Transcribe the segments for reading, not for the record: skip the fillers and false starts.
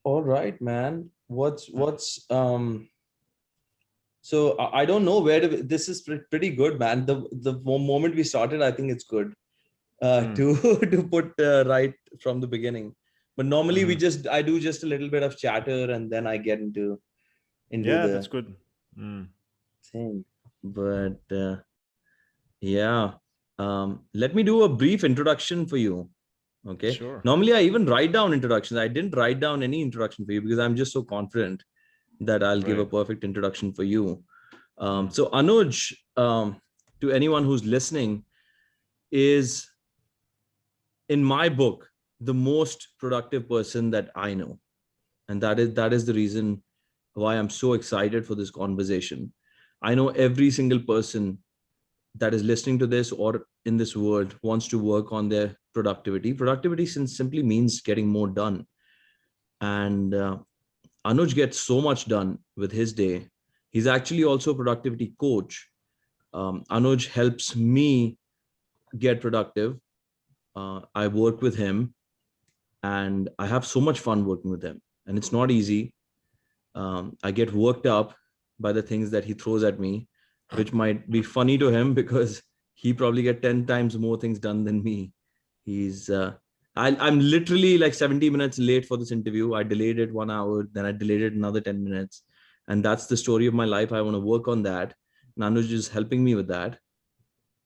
All right, man. So I don't know this is pretty good, man. The moment we started, I think it's good Hmm. to to put right from the beginning. But normally Hmm. I do just a little bit of chatter and then I get into Yeah, that's the good. Hmm. thing. But yeah, let me do a brief introduction for you. Okay. Sure. Normally, I even write down introductions. I didn't write down any introduction for you because I'm just so confident that I'll give a Right. perfect introduction for you. Hmm. So Anuj, to anyone who's listening, is in my book the most productive person that I know, and that is the reason why I'm so excited for this conversation. I know every single person that is listening to this or in this world wants to work on their productivity. Productivity simply means getting more done, and Anuj gets so much done with his day. He's actually also a productivity coach. Anuj helps me get productive. I work with him and I have so much fun working with him. And it's not easy. I get worked up by the things that he throws at me, which might be funny to him because he probably get 10 times more things done than me. He's I'm literally like 70 minutes late for this interview. I delayed it 1 hour, then I delayed it another 10 minutes. And that's the story of my life. I want to work on that. Nanuj is helping me with that.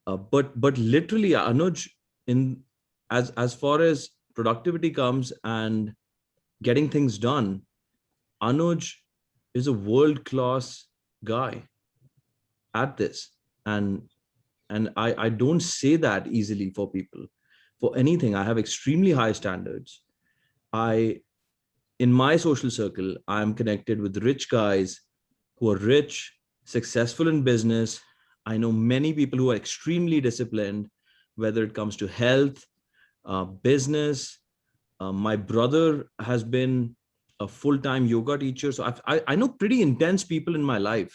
But literally, Anuj, in as far as productivity comes and getting things done, Anuj is a world class guy at this, and I don't say that easily for people. For anything, I have extremely high standards. I In my social circle, I'm connected with rich guys who are rich, successful in business. I know many people who are extremely disciplined, whether it comes to health, business. My brother has been a full-time yoga teacher, so I know pretty intense people in my life,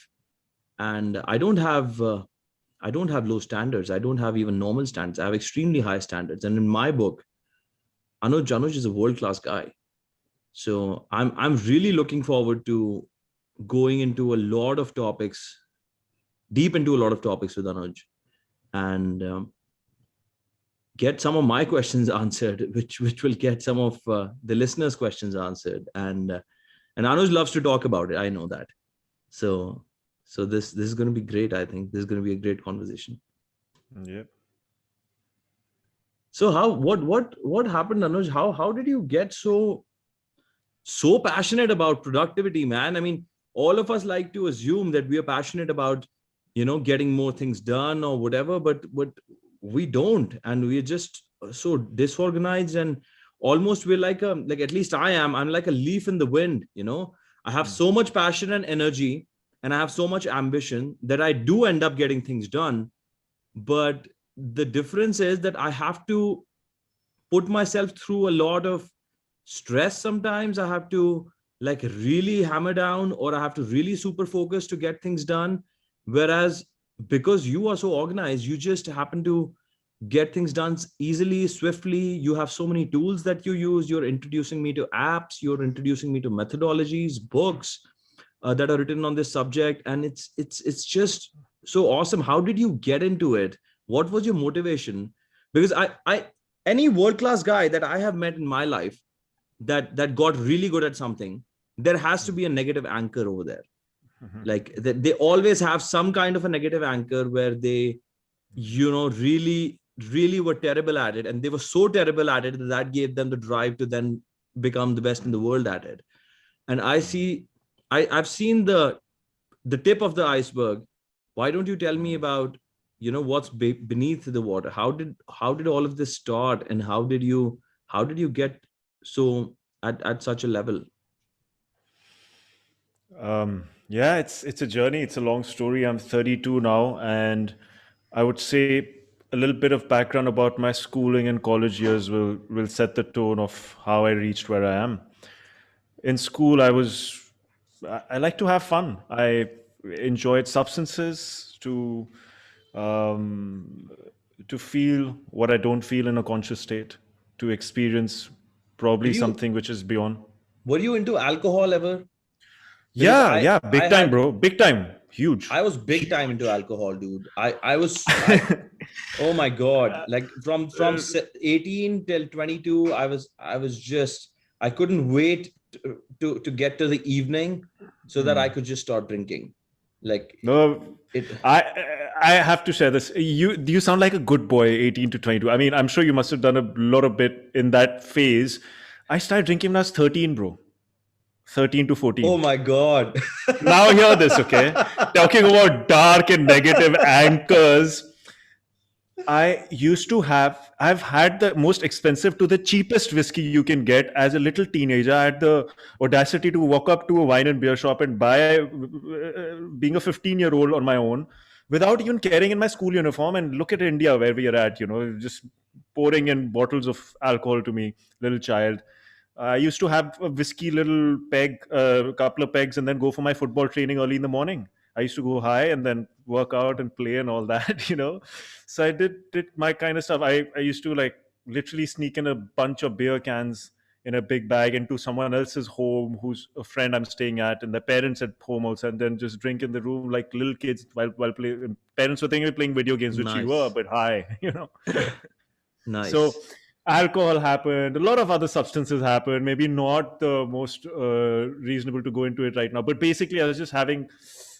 and I don't have low standards. I don't have even normal standards. I have extremely high standards, and in my book, Anuj is a world-class guy. So I'm really looking forward to going into a lot of topics, deep into a lot of topics with Anuj, and get some of my questions answered, which will get some of the listeners' questions answered. And Anuj loves to talk about it. I know that. So this is going to be great. I think this is going to be a great conversation. Yep. So what happened, Anuj? How did you get so passionate about productivity, man? I mean, all of us like to assume that we are passionate about, getting more things done or whatever, but we don't, and we're just so disorganized, and almost we're like, at least I'm like a leaf in the wind. I have Hmm. so much passion and energy, and I have so much ambition that I do end up getting things done. But the difference is that I have to put myself through a lot of stress. Sometimes I have to like really hammer down, or I have to really super focus to get things done. Whereas because you are so organized, you just happen to get things done easily, swiftly. You have so many tools that you use. You're introducing me to apps, you're introducing me to methodologies, books that are written on this subject, and it's just so awesome. How did you get into it? What was your motivation? Because I any world class guy that I have met in my life that got really good at something, there has to Hmm. be a negative anchor over there. Hmm. Like they always have some kind of a negative anchor where they, really were terrible at it, and they were so terrible at it that gave them the drive to then become the best in the world at it. And Hmm. I've seen the tip of the iceberg. Why don't you tell me about, what's beneath the water? How did all of this start, and how did you get so at such a level? Yeah, it's a journey. It's a long story. I'm 32 now, and I would say a little bit of background about my schooling and college years will set the tone of how I reached where I am. In school, I like to have fun. I enjoyed substances um, to feel what I don't feel in a conscious state, to experience Did probably you something which is beyond. Were you into alcohol ever? Because Yeah, yeah, I big time, had bro. Big time. Huge. I was big time into Huge. alcohol, dude. Oh my God. Like from 18 till 22, I was just I couldn't wait to get to the evening so that I Hmm. could just start drinking. Like No, it I I have to share this. You sound like a good boy, 18 to 22. I mean, I'm sure you must have done a lot of bit in that phase. I started drinking when I was 13, bro. 13 to Oh 14. my God. Now hear this, okay? Talking about dark and negative anchors. I've had the most expensive to the cheapest whiskey you can get as a little teenager. I had the audacity to walk up to a wine and beer shop and buy, being a 15-year-old on my own, without even caring in my school uniform. And look at India, where we are at, just pouring in bottles of alcohol to me, little child. I used to have a whiskey little peg, a couple of pegs, and then go for my football training early in the morning. I used to go high and then work out and play and all that, So I did my kind of stuff. I used to like literally sneak in a bunch of beer cans in a big bag into someone else's home who's a friend I'm staying at, and their parents at home also, and then just drink in the room like little kids while playing. Parents were thinking we're playing video games, which you were, Nice. but high, So Nice. alcohol happened, a lot of other substances happened, maybe not the most reasonable to go into it right now, but basically I was just having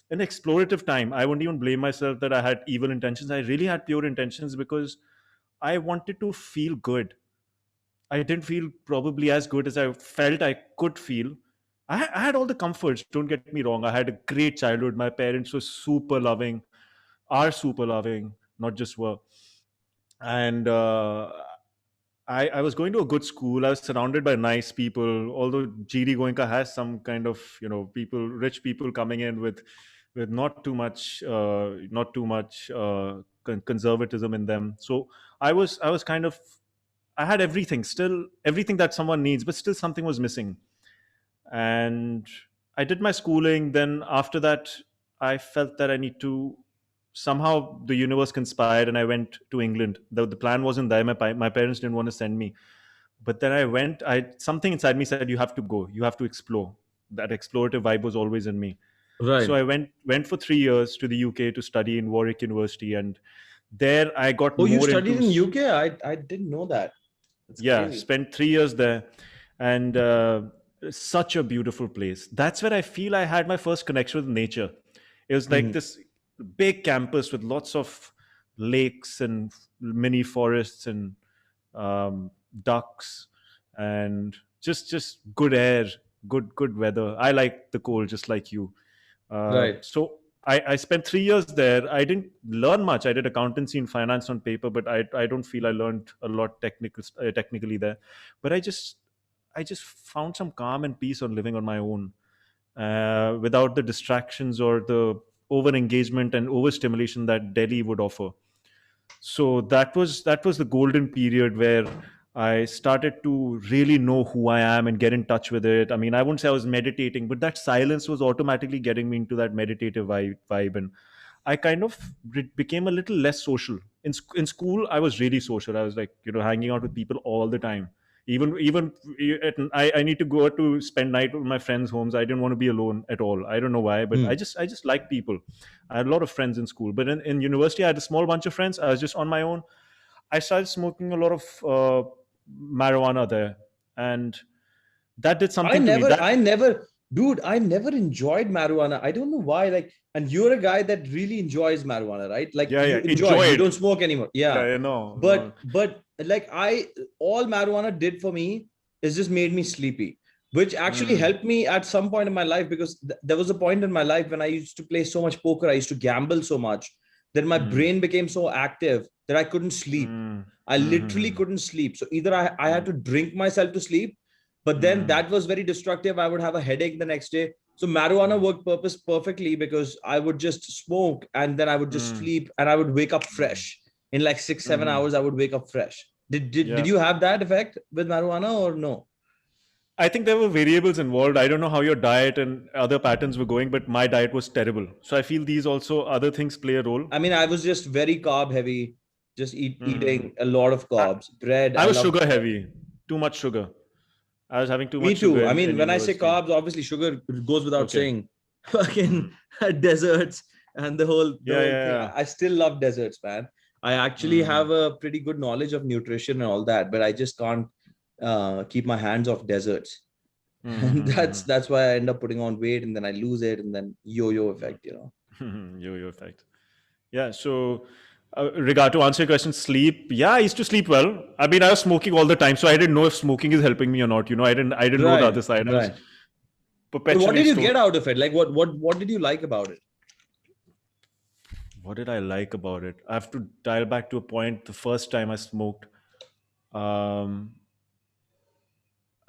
an explorative time. I wouldn't even blame myself that I had evil intentions. I really had pure intentions because I wanted to feel good. I didn't feel probably as good as I felt I could feel. I had all the comforts, don't get me wrong. I had a great childhood. My parents were super loving, are super loving, not just were. And I was going to a good school. I was surrounded by nice people. Although GD Goenka has some kind of people, rich people coming in with not too much conservatism in them. So I was kind of, I had everything, still everything that someone needs, but still something was missing. And I did my schooling. Then after that, I felt that I need to, somehow the universe conspired and I went to England. The plan wasn't there. My parents didn't want to send me, but then I went. I Something inside me said, you have to go, you have to explore. That explorative vibe was always in me. So Right. I went for 3 years to the UK to study in Warwick University, and there I got Oh, you more studied into in UK? I didn't know that. That's yeah, crazy. spent 3 years there. And such a beautiful place. That's where I feel I had my first connection with nature. It was like Mhm. this big campus with lots of lakes and mini forests and um, ducks, and just good air, good weather. I like the cold just like you. Right. So I spent 3 years there. I didn't learn much. I did accountancy and finance on paper, but I don't feel I learned a lot technically there. But I just found some calm and peace on living on my own, without the distractions or the over engagement and overstimulation that Delhi would offer. So that was the golden period where I started to really know who I am and get in touch with it. I mean, I wouldn't say I was meditating, but that silence was automatically getting me into that meditative vibe. And I kind of became a little less social. In school, I was really social. I was like, hanging out with people all the time. Even I need to go to spend night with my friends' homes. I didn't want to be alone at all. I don't know why, but I Hmm. just I just like people. I had a lot of friends in school, but in university, I had a small bunch of friends. I was just on my own. I started smoking a lot of marijuana there, and that did I something to me. never, That I never, dude, I never enjoyed marijuana. I don't know why. Like, and you're a guy that really enjoys marijuana, right? Like Yeah, you yeah, enjoy, you don't enjoyed. smoke anymore. Yeah, Yeah. yeah, no, no. But like all marijuana did for me is just made me sleepy, which actually Mm, helped me at some point in my life because there was a point in my life when I used to play so much poker. I used to gamble so much that my mm, brain became so active that I couldn't sleep. mm, I literally mm, couldn't sleep. So either I had mm, to drink myself to sleep, but then mm, that was very destructive. I would have a headache the next day. So marijuana mm, worked purpose perfectly because I would just smoke and then I would just mm, sleep and I would wake up mm, fresh. In like 6, 7 mm. hours, I would wake up fresh. Did Yeah. you have that effect with marijuana or no? I think there were variables involved. I don't know how your diet and other patterns were going, but my diet was terrible. So I feel these also other things play a role. I mean, I was just very carb heavy, just Mm. eating a lot of I, carbs, bread. I I was love sugar bread. heavy, too much sugar. I was having too Me much sugar too. I in mean, when I say university. carbs, obviously sugar goes without Okay. saying. Fucking desserts and the Yeah, whole thing. yeah, I still love desserts, man. I yeah. actually have a pretty good knowledge of nutrition and all that, but I just can't keep my hands off desserts. And Mm-hmm. that's why I end up putting on weight and then I lose it and then yo-yo effect, you know. Yo-yo effect. Yeah. So, regard to answer your question, sleep. Yeah, I used to sleep well. I mean, I was smoking all the time, so I didn't know if smoking is helping me or not. I didn't know the Right, other side. I was right. But what perpetually did you stoned. get out of it? Like what did you like about it? What did I like about it? I have to dial back to a point. The first time I smoked, um,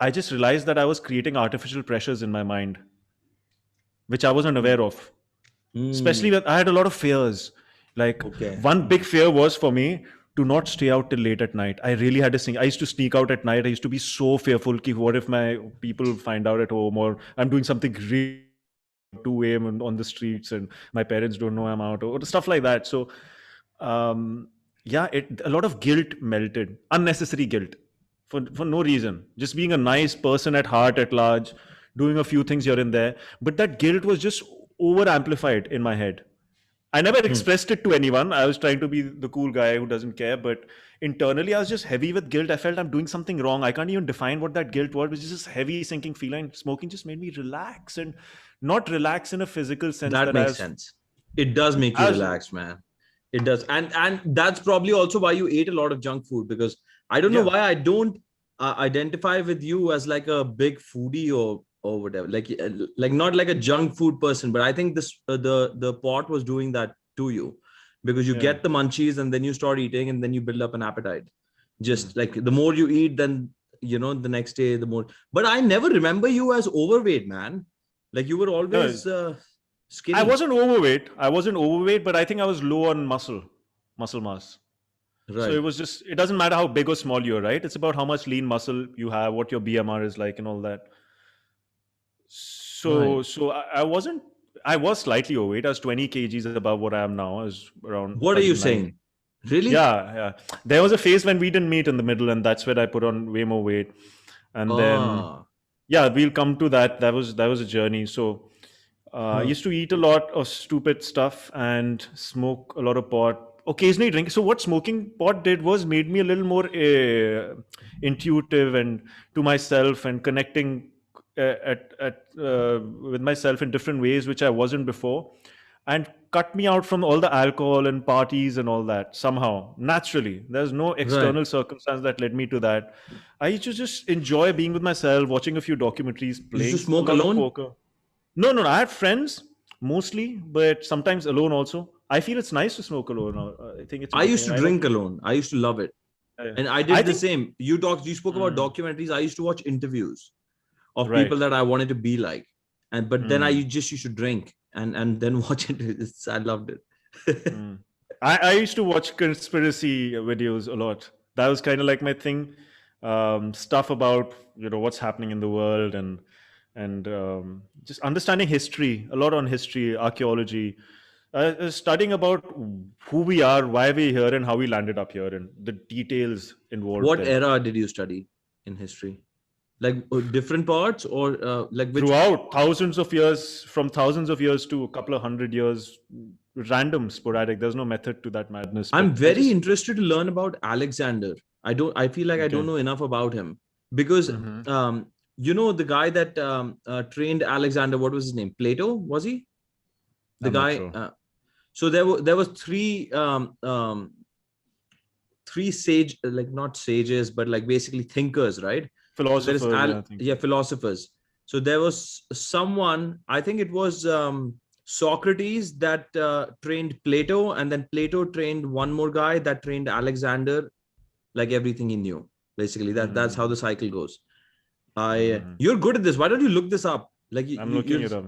I just realized that I was creating artificial pressures in my mind, which I wasn't aware of. Especially Hmm. when I had a lot of fears. Like, Okay. one big fear was for me to not stay out till late at night. I really had to sing. I used to sneak out at night. I used to be so fearful. Ki, what if my people find out at home, or I'm doing something really wrong at 2 a.m. on the streets and my parents don't know I'm out, or stuff like that. So, um, yeah, a lot of guilt melted, unnecessary guilt for no reason. Just being a nice person at heart at large, doing a few things here and there. But that guilt was just over amplified in my head. I never Hmm. expressed it to anyone. I was trying to be the cool guy who doesn't care, but internally I was just heavy with guilt. I felt I'm doing something wrong. I can't even define what that guilt was. It was just this heavy sinking feeling. Smoking just made me relax, and not relax in a physical sense That that makes sense. It does make you I was relaxed, man. It does. And that's probably also why you ate a lot of junk food, because I don't know yeah. why I don't identify with you as like a big foodie or whatever. Like not like a junk food person, but I think this the pot was doing that to you, because you Yeah. get the munchies and then you start eating and then you build up an appetite. Hmm. Just like the more you eat, then the next day the more. But I never remember you as overweight, man. Like you were No, always I skinny. wasn't overweight. I wasn't overweight, but I think I was low on muscle mass. So it Right. was just, it doesn't matter how big or small you're, right? It's about how much lean muscle you have, what your BMR is like, and all that. Right. I wasn't, I was slightly overweight. I was 20 kgs above what I am now. I was around What are you 190. saying? Really? Yeah, yeah. There was a phase when we didn't meet in the middle, and that's when I put on way more weight. And then, Ah, yeah, we'll come to that. That was a journey. So, I huh. used to eat a lot of stupid stuff and smoke a lot of pot. Occasionally drink. So what smoking pot did was made me a little more intuitive and to myself, and connecting with myself in different ways, which I wasn't before, and cut me out from all the alcohol and parties and all that somehow naturally. There's no Right. external circumstance that led me to that. I used to just enjoy being with myself, watching a few documentaries, You used to playing a smoke lot of alone? poker. No, no, no. I had friends mostly, but sometimes alone also. I feel it's nice to smoke alone. I think it's a I good used thing. to I know drink people. alone. I used to love it. And I I did the think. same. You spoke about Mm, documentaries. I used to watch interviews of people right. that I wanted to be like. And but then I Mm, just used to drink and then watch it. I loved it. mm. I used to watch conspiracy videos a lot. That was kind of like my thing. Stuff about what's happening in the world, and just understanding history, a lot on history, archaeology, studying about who we are, why we're here, and how we landed up here, and the details involved What there. era did you study in history? Like different parts or like which. Throughout thousands of years to a couple of 100 years, random, sporadic. There's no method to that madness, I'm but I very just. interested to learn about Alexander. I feel like I don't Okay. know enough about him because Hmm. the guy that trained Alexander, what was his name? Plato, was he? The I'm not guy. sure. So there was three sage, like not sages, but like basically thinkers, right? So there is Philosophers, yeah, I think. yeah, philosophers. So there was someone, I think it was Socrates that trained Plato, and then Plato trained one more guy that trained Alexander, like everything he knew. Basically, that's how the Mm, cycle goes. I mm. You're good at this. Why don't you look this up? Like I'm looking you'll. it up.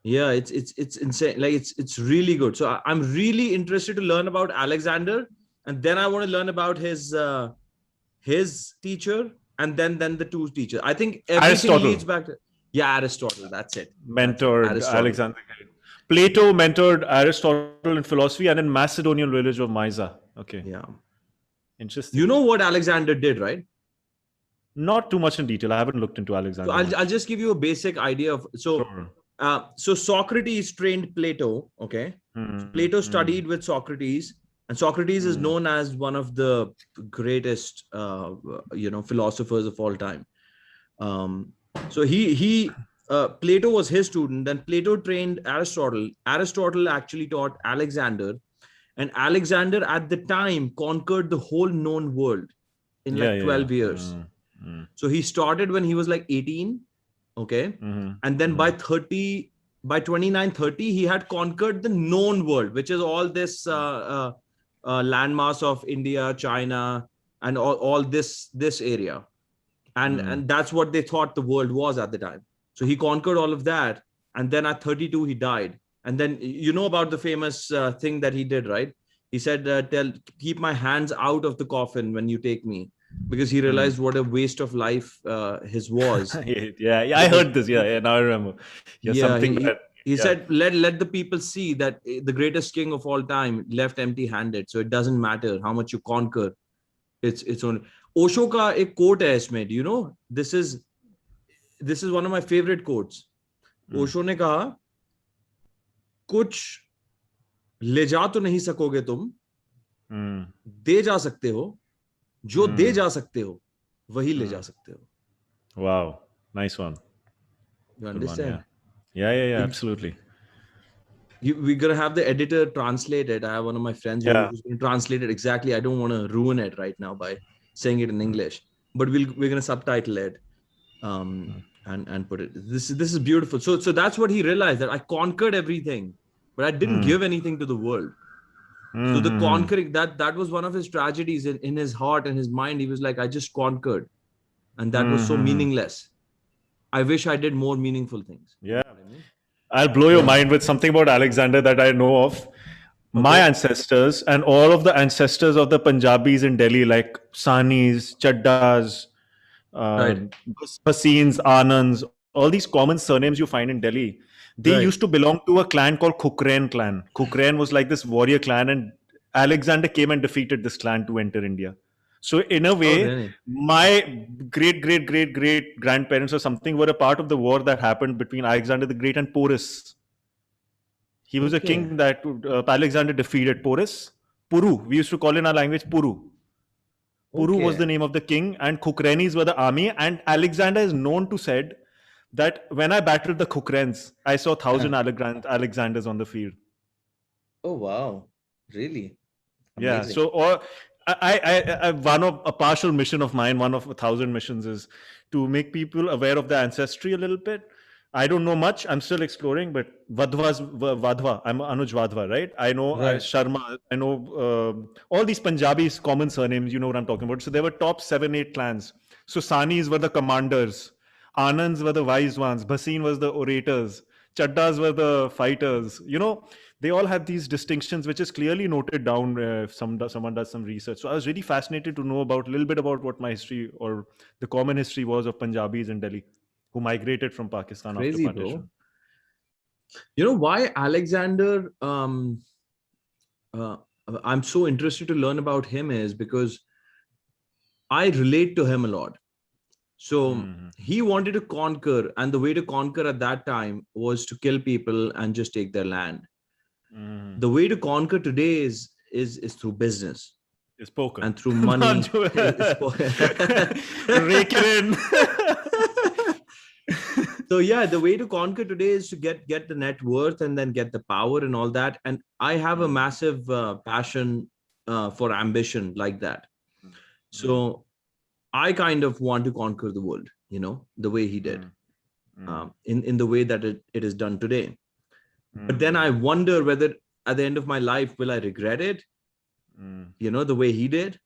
Yeah, it's insane. Like it's really good. So I'm really interested to learn about Alexander, and then I want to learn about his teacher, and then the two teachers. I think everything Aristotle leads back to, yeah, Aristotle. That's it. That's it. mentored Aristotle. Alexander. Plato mentored Aristotle in philosophy and in Macedonian village of Mysa. Okay, Yeah. You interesting. know what Alexander did, right? Not too much in detail. I haven't looked into So Alexander I'll much. just give you a basic idea of Sure. so Socrates trained Plato. Okay, so Mm, Plato mm, studied with Socrates, and Socrates is mm. known as one of the greatest philosophers of all time. Um, so he Plato was his student. Then Plato trained Aristotle. Aristotle actually taught Alexander, and Alexander at the time conquered the whole known world in Yeah, like yeah, yeah. 12 years. Mm, mm, So he started when he was like 18, okay? mm, And then mm, by 2930, he had conquered the known world, which is all this landmass of India, China, and all this area. mm. And that's what they thought the world was at the time. So he conquered all of that. And then at 32, he died. And then you know about the famous thing that he did, right? He said, keep my hands out of the coffin when you take me, because he Mm. realized what a waste of life his was. Yeah, yeah. I Because heard this. Yeah, yeah. Now I remember. Yeah, yeah, something that. he Yeah. said, let the people see that the greatest king of all time left empty-handed. So it doesn't matter how much you conquer. It's only Osho का एक quote है इसमें. Do you know? This is one of my favorite quotes. Mm, Osho ने कहा, कुछ ले जा तो नहीं सकोगे तुम, mm, दे जा सकते हो, जो दे mm, जा सकते हो वही ले जा mm. सकते हो. Wow, nice one. You Good one. Yeah. understand? Yeah, yeah, yeah. We'll, Absolutely. we're gonna have the editor translate it. I have one of my friends Yeah. who's going to translate it exactly. I don't want to ruin it right now by saying it in Mm, English, but we're gonna subtitle it mm, and put it. This is beautiful. So that's what he realized, that I conquered everything, but I didn't mm, give anything to the world. So mm, the mm, conquering, that was one of his tragedies in his heart and his mind. He was like, I just conquered, and that was mm, so mm. meaningless. I wish I did more meaningful things. You Yeah. know what I mean? I'll blow your Yeah. mind with something about Alexander that I know of. My Okay. ancestors and all of the ancestors of the Punjabis in Delhi, like Sanis, Chaddas, Right. Bhaseens, Anands, all these common surnames you find in Delhi, they used to Right. belong to a clan called Khukrain clan. Khukrain was like this warrior clan, and Alexander came and defeated this clan to enter India. So in a Oh, way, really? my great grandparents or something were a part of the war that happened between Alexander the Great and Porus. He was a Okay. king that Alexander defeated. Porus. Puru. We used to call in our language Puru. Puru was Okay. the name of the king, and Khukranis were the army. And Alexander is known to said that when I battled the Khukhrans, I saw thousand Alexanders on the field. Oh, wow. Really? Yeah. Amazing. So, or one of a partial mission of mine, one of 1,000 missions, is to make people aware of the ancestry a little bit. I don't know much. I'm still exploring, but Wadhwa. I'm Anuj Wadhwa, right? I know Right. Sharma. I know all these Punjabis common surnames. You know what I'm talking about. So there were top 7, 8 clans. So Sanis were the commanders. Anands were the wise ones. Bhasin was the orators. Chaddas were the fighters. You know, they all have these distinctions, which is clearly noted down if someone does some research. So I was really fascinated to know about a little bit about what my history or the common history was of Punjabis in Delhi who migrated from Pakistan after Crazy, bro. partition. You know why Alexander, uh, I'm so interested to learn about him is because I relate to him a lot. So Mhm. he wanted to conquer, and the way to conquer at that time was to kill people and just take their land. Mhm. The way to conquer today is through business It's poker. and through Not money. to- Rake it in. So yeah, the way to conquer today is to get the net worth and then get the power and all that. And I have a massive passion for ambition like that. So I kind of want to conquer the world, the way he did, in the way that it is done today. But then I wonder whether at the end of my life, will I regret it? The way he did.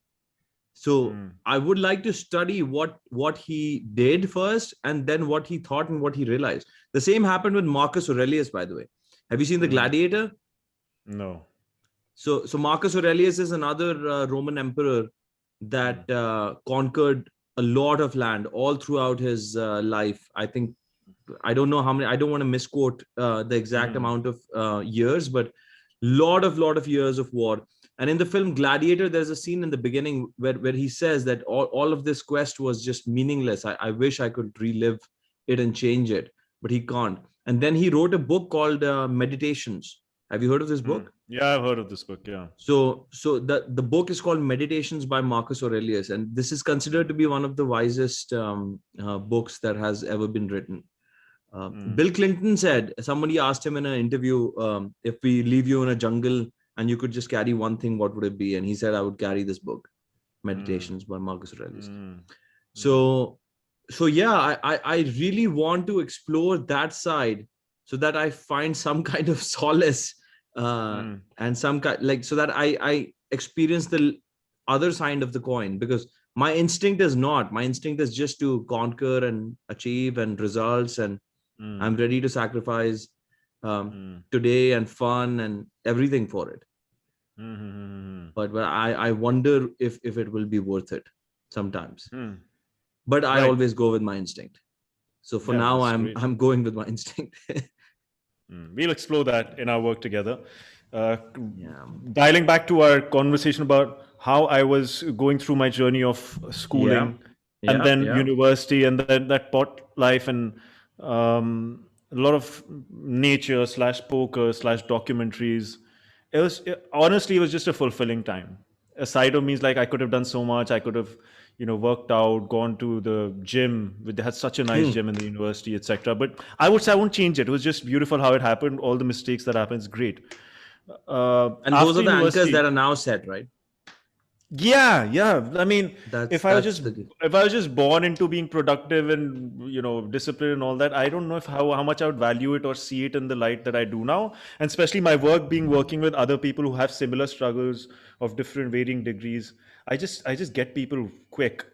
So I would like to study what he did first, and then what he thought and what he realized. The same happened with Marcus Aurelius, by the way. Have you seen The Gladiator? No. So Marcus Aurelius is another Roman emperor that conquered a lot of land all throughout his life. I think, I don't know how many, I don't want to misquote the exact amount of years, but lot of years of war. And in the film Gladiator, there's a scene in the beginning where he says that all of this quest was just meaningless. I wish I could relive it and change it, but he can't. And then he wrote a book called Meditations. Have you heard of this book? Yeah, I've heard of this book. Yeah. So the book is called Meditations by Marcus Aurelius, and this is considered to be one of the wisest books that has ever been written. Bill Clinton said, somebody asked him in an interview, if we leave you in a jungle and you could just carry one thing, what would it be? And he said, I would carry this book, Meditations by Marcus Aurelius. So yeah, I really want to explore that side so that I find some kind of solace and some kind, like, so that I experience the other side of the coin, because my instinct is just to conquer and achieve and results, and I'm ready to sacrifice today and fun and everything for it. But I wonder if it will be worth it sometimes. But I always go with my instinct. So for now, I'm going with my instinct. We'll explore that in our work together. Dialing back to our conversation about how I was going through my journey of schooling and then university and then that pot life and a lot of nature / poker / documentaries. Honestly, it was just a fulfilling time. A side of me is like, I could have done so much. I could have, worked out, gone to the gym. They had such a nice gym in the university, etc. But I would say I won't change it. It was just beautiful how it happened. All the mistakes that happened is great. And those are the anchors that are now set, right? Yeah. I mean, if I was just born into being productive and disciplined and all that, I don't know how much I would value it or see it in the light that I do now. And especially my work working with other people who have similar struggles of different varying degrees. I just get people quick.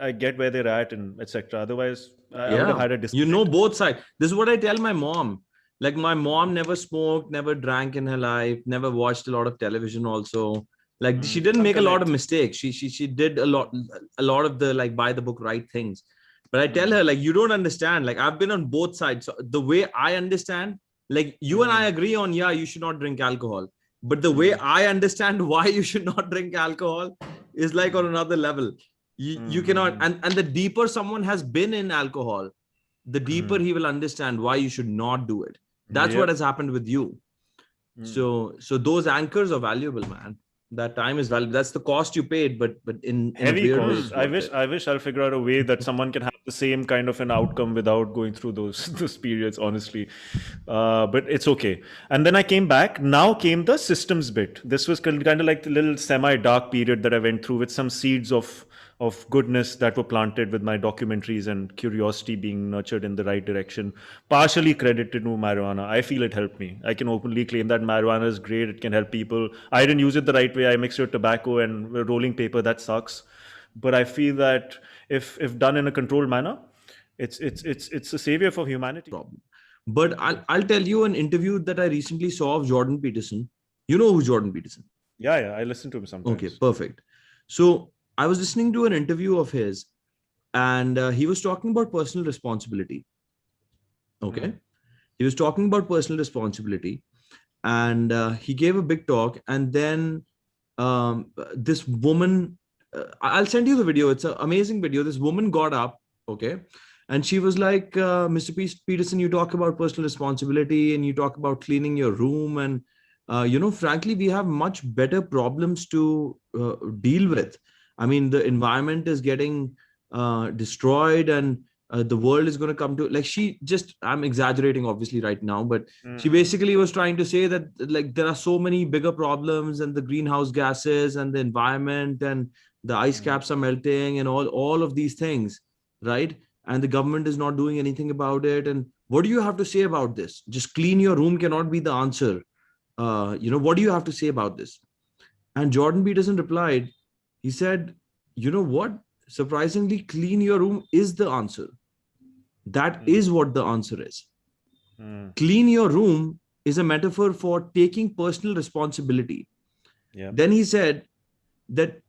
I get where they're at and etc. Otherwise, I would have had a discipline. Both sides. This is what I tell my mom. Like, my mom never smoked, never drank in her life, never watched a lot of television also. Like, she didn't make a lot of mistakes. She did a lot of the, like, by the book right things. But I tell her, like, you don't understand. Like, I've been on both sides. So the way I understand, like, you and I agree on, you should not drink alcohol. But the way I understand why you should not drink alcohol is like on another level. You cannot, and the deeper someone has been in alcohol, the deeper he will understand why you should not do it. That's what has happened with you. So those anchors are valuable, man. That time is valuable. That's the cost you paid, but in heavy cost. I wish I'll figure out a way that someone can have the same kind of an outcome without going through those periods, honestly. But it's okay. And then I came back. Now came the systems bit. This was kind of like the little semi-dark period that I went through with some seeds of goodness that were planted with my documentaries and curiosity being nurtured in the right direction, partially credited to marijuana. I feel it helped me. I can openly claim that marijuana is great. It can help people. I didn't use it the right way. I mixed it with tobacco and rolling paper. That sucks. But I feel that if done in a controlled manner, it's a savior for humanity. But I'll tell you an interview that I recently saw of Jordan Peterson. You know who Jordan Peterson? Yeah. I listen to him sometimes. Okay, perfect. So I was listening to an interview of his, and he was talking about personal responsibility. Okay. He was talking about personal responsibility, and he gave a big talk. And then this woman, I'll send you the video. It's an amazing video. This woman got up, okay, and she was like, Mr. Peterson, you talk about personal responsibility and you talk about cleaning your room. And, frankly, we have much better problems to deal with. I mean, the environment is getting destroyed, and the world is going to come to, like, I'm exaggerating obviously right now, but she basically was trying to say that, like, there are so many bigger problems, and the greenhouse gases and the environment and the ice caps are melting and all of these things, right? And the government is not doing anything about it. And what do you have to say about this? Just clean your room cannot be the answer. What do you have to say about this? And Jordan Peterson replied, he said, you know what? Surprisingly, clean your room is the answer. That is what the answer is. Clean your room is a metaphor for taking personal responsibility. Then he said that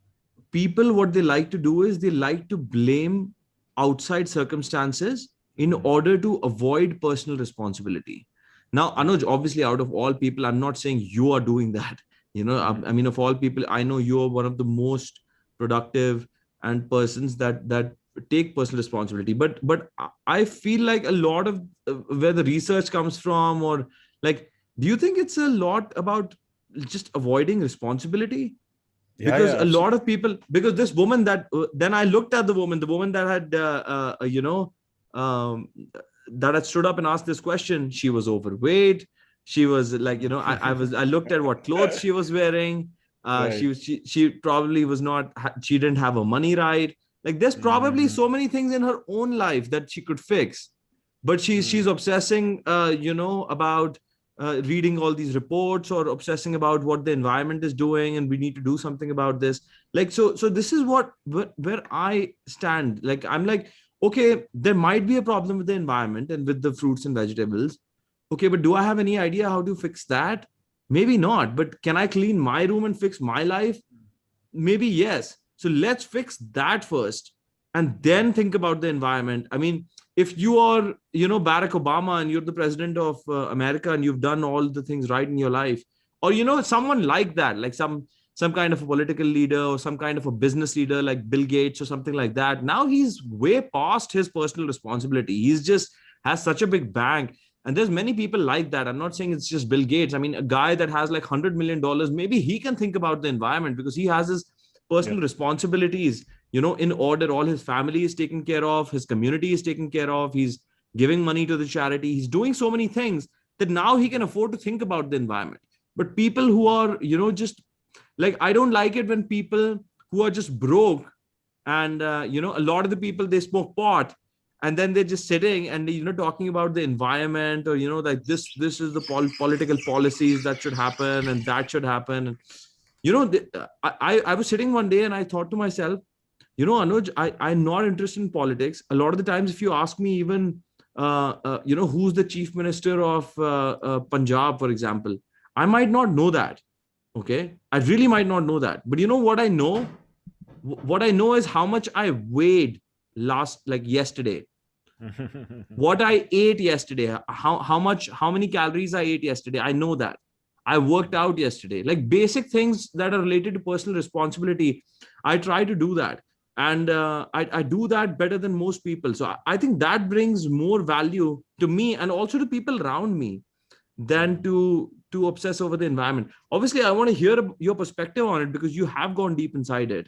people, what they like to do is they like to blame outside circumstances in order to avoid personal responsibility. Now, Anuj, obviously, out of all people, I'm not saying you are doing that. I mean, of all people, I know you're one of the most productive and persons that take personal responsibility. But I feel like a lot of where the research comes from, or like, do you think it's a lot about just avoiding responsibility? Yeah, Because yeah, a lot absolutely. of people, because this woman that then I looked at the woman that had um, that had stood up and asked this question. She was overweight. She was like, I looked at what clothes she was wearing. Right. She probably was not, she didn't have her money right. Like, there's probably Mm-hmm. so many things in her own life that she could fix, but she's obsessing about reading all these reports, or obsessing about what the environment is doing, and we need to do something about this. Like, so this is where I stand. Like, I'm like, okay, there might be a problem with the environment and with the fruits and vegetables. Okay, but do I have any idea how to fix that? Maybe not. But can I clean my room and fix my life? Maybe yes. So let's fix that first, and then think about the environment. I mean, if you are, Barack Obama, and you're the president of America, and you've done all the things right in your life, or someone like that, like some kind of a political leader, or some kind of a business leader like Bill Gates or something like that, now he's way past his personal responsibility. He's just has such a big bank. And there's many people like that. I'm not saying it's just Bill Gates. I mean, a guy that has like $100 million, maybe he can think about the environment, because he has his Yeah. personal responsibilities, in order. All his family is taken care of, his community is taken care of, he's giving money to the charity, he's doing so many things that now he can afford to think about the environment. But people who are, just like, I don't like it when people who are just broke, and a lot of the people, they smoke pot, and then they're just sitting and talking about the environment, or like, this is the political policies that should happen and that should happen. And I was sitting one day and I thought to myself, Anuj, I'm not interested in politics. A lot of the times, if you ask me, even who's the chief minister of Punjab, for example, I might not know that. Okay, I really might not know that. But you know what I know? What I know is how much I weighed last, like yesterday, what I ate yesterday, how many calories I ate yesterday. I know that. I worked out yesterday. Like, basic things that are related to personal responsibility, I try to do that. And I do that better than most people. So I think that brings more value to me, and also to people around me, than to obsess over the environment. Obviously, I want to hear your perspective on it, because you have gone deep inside it.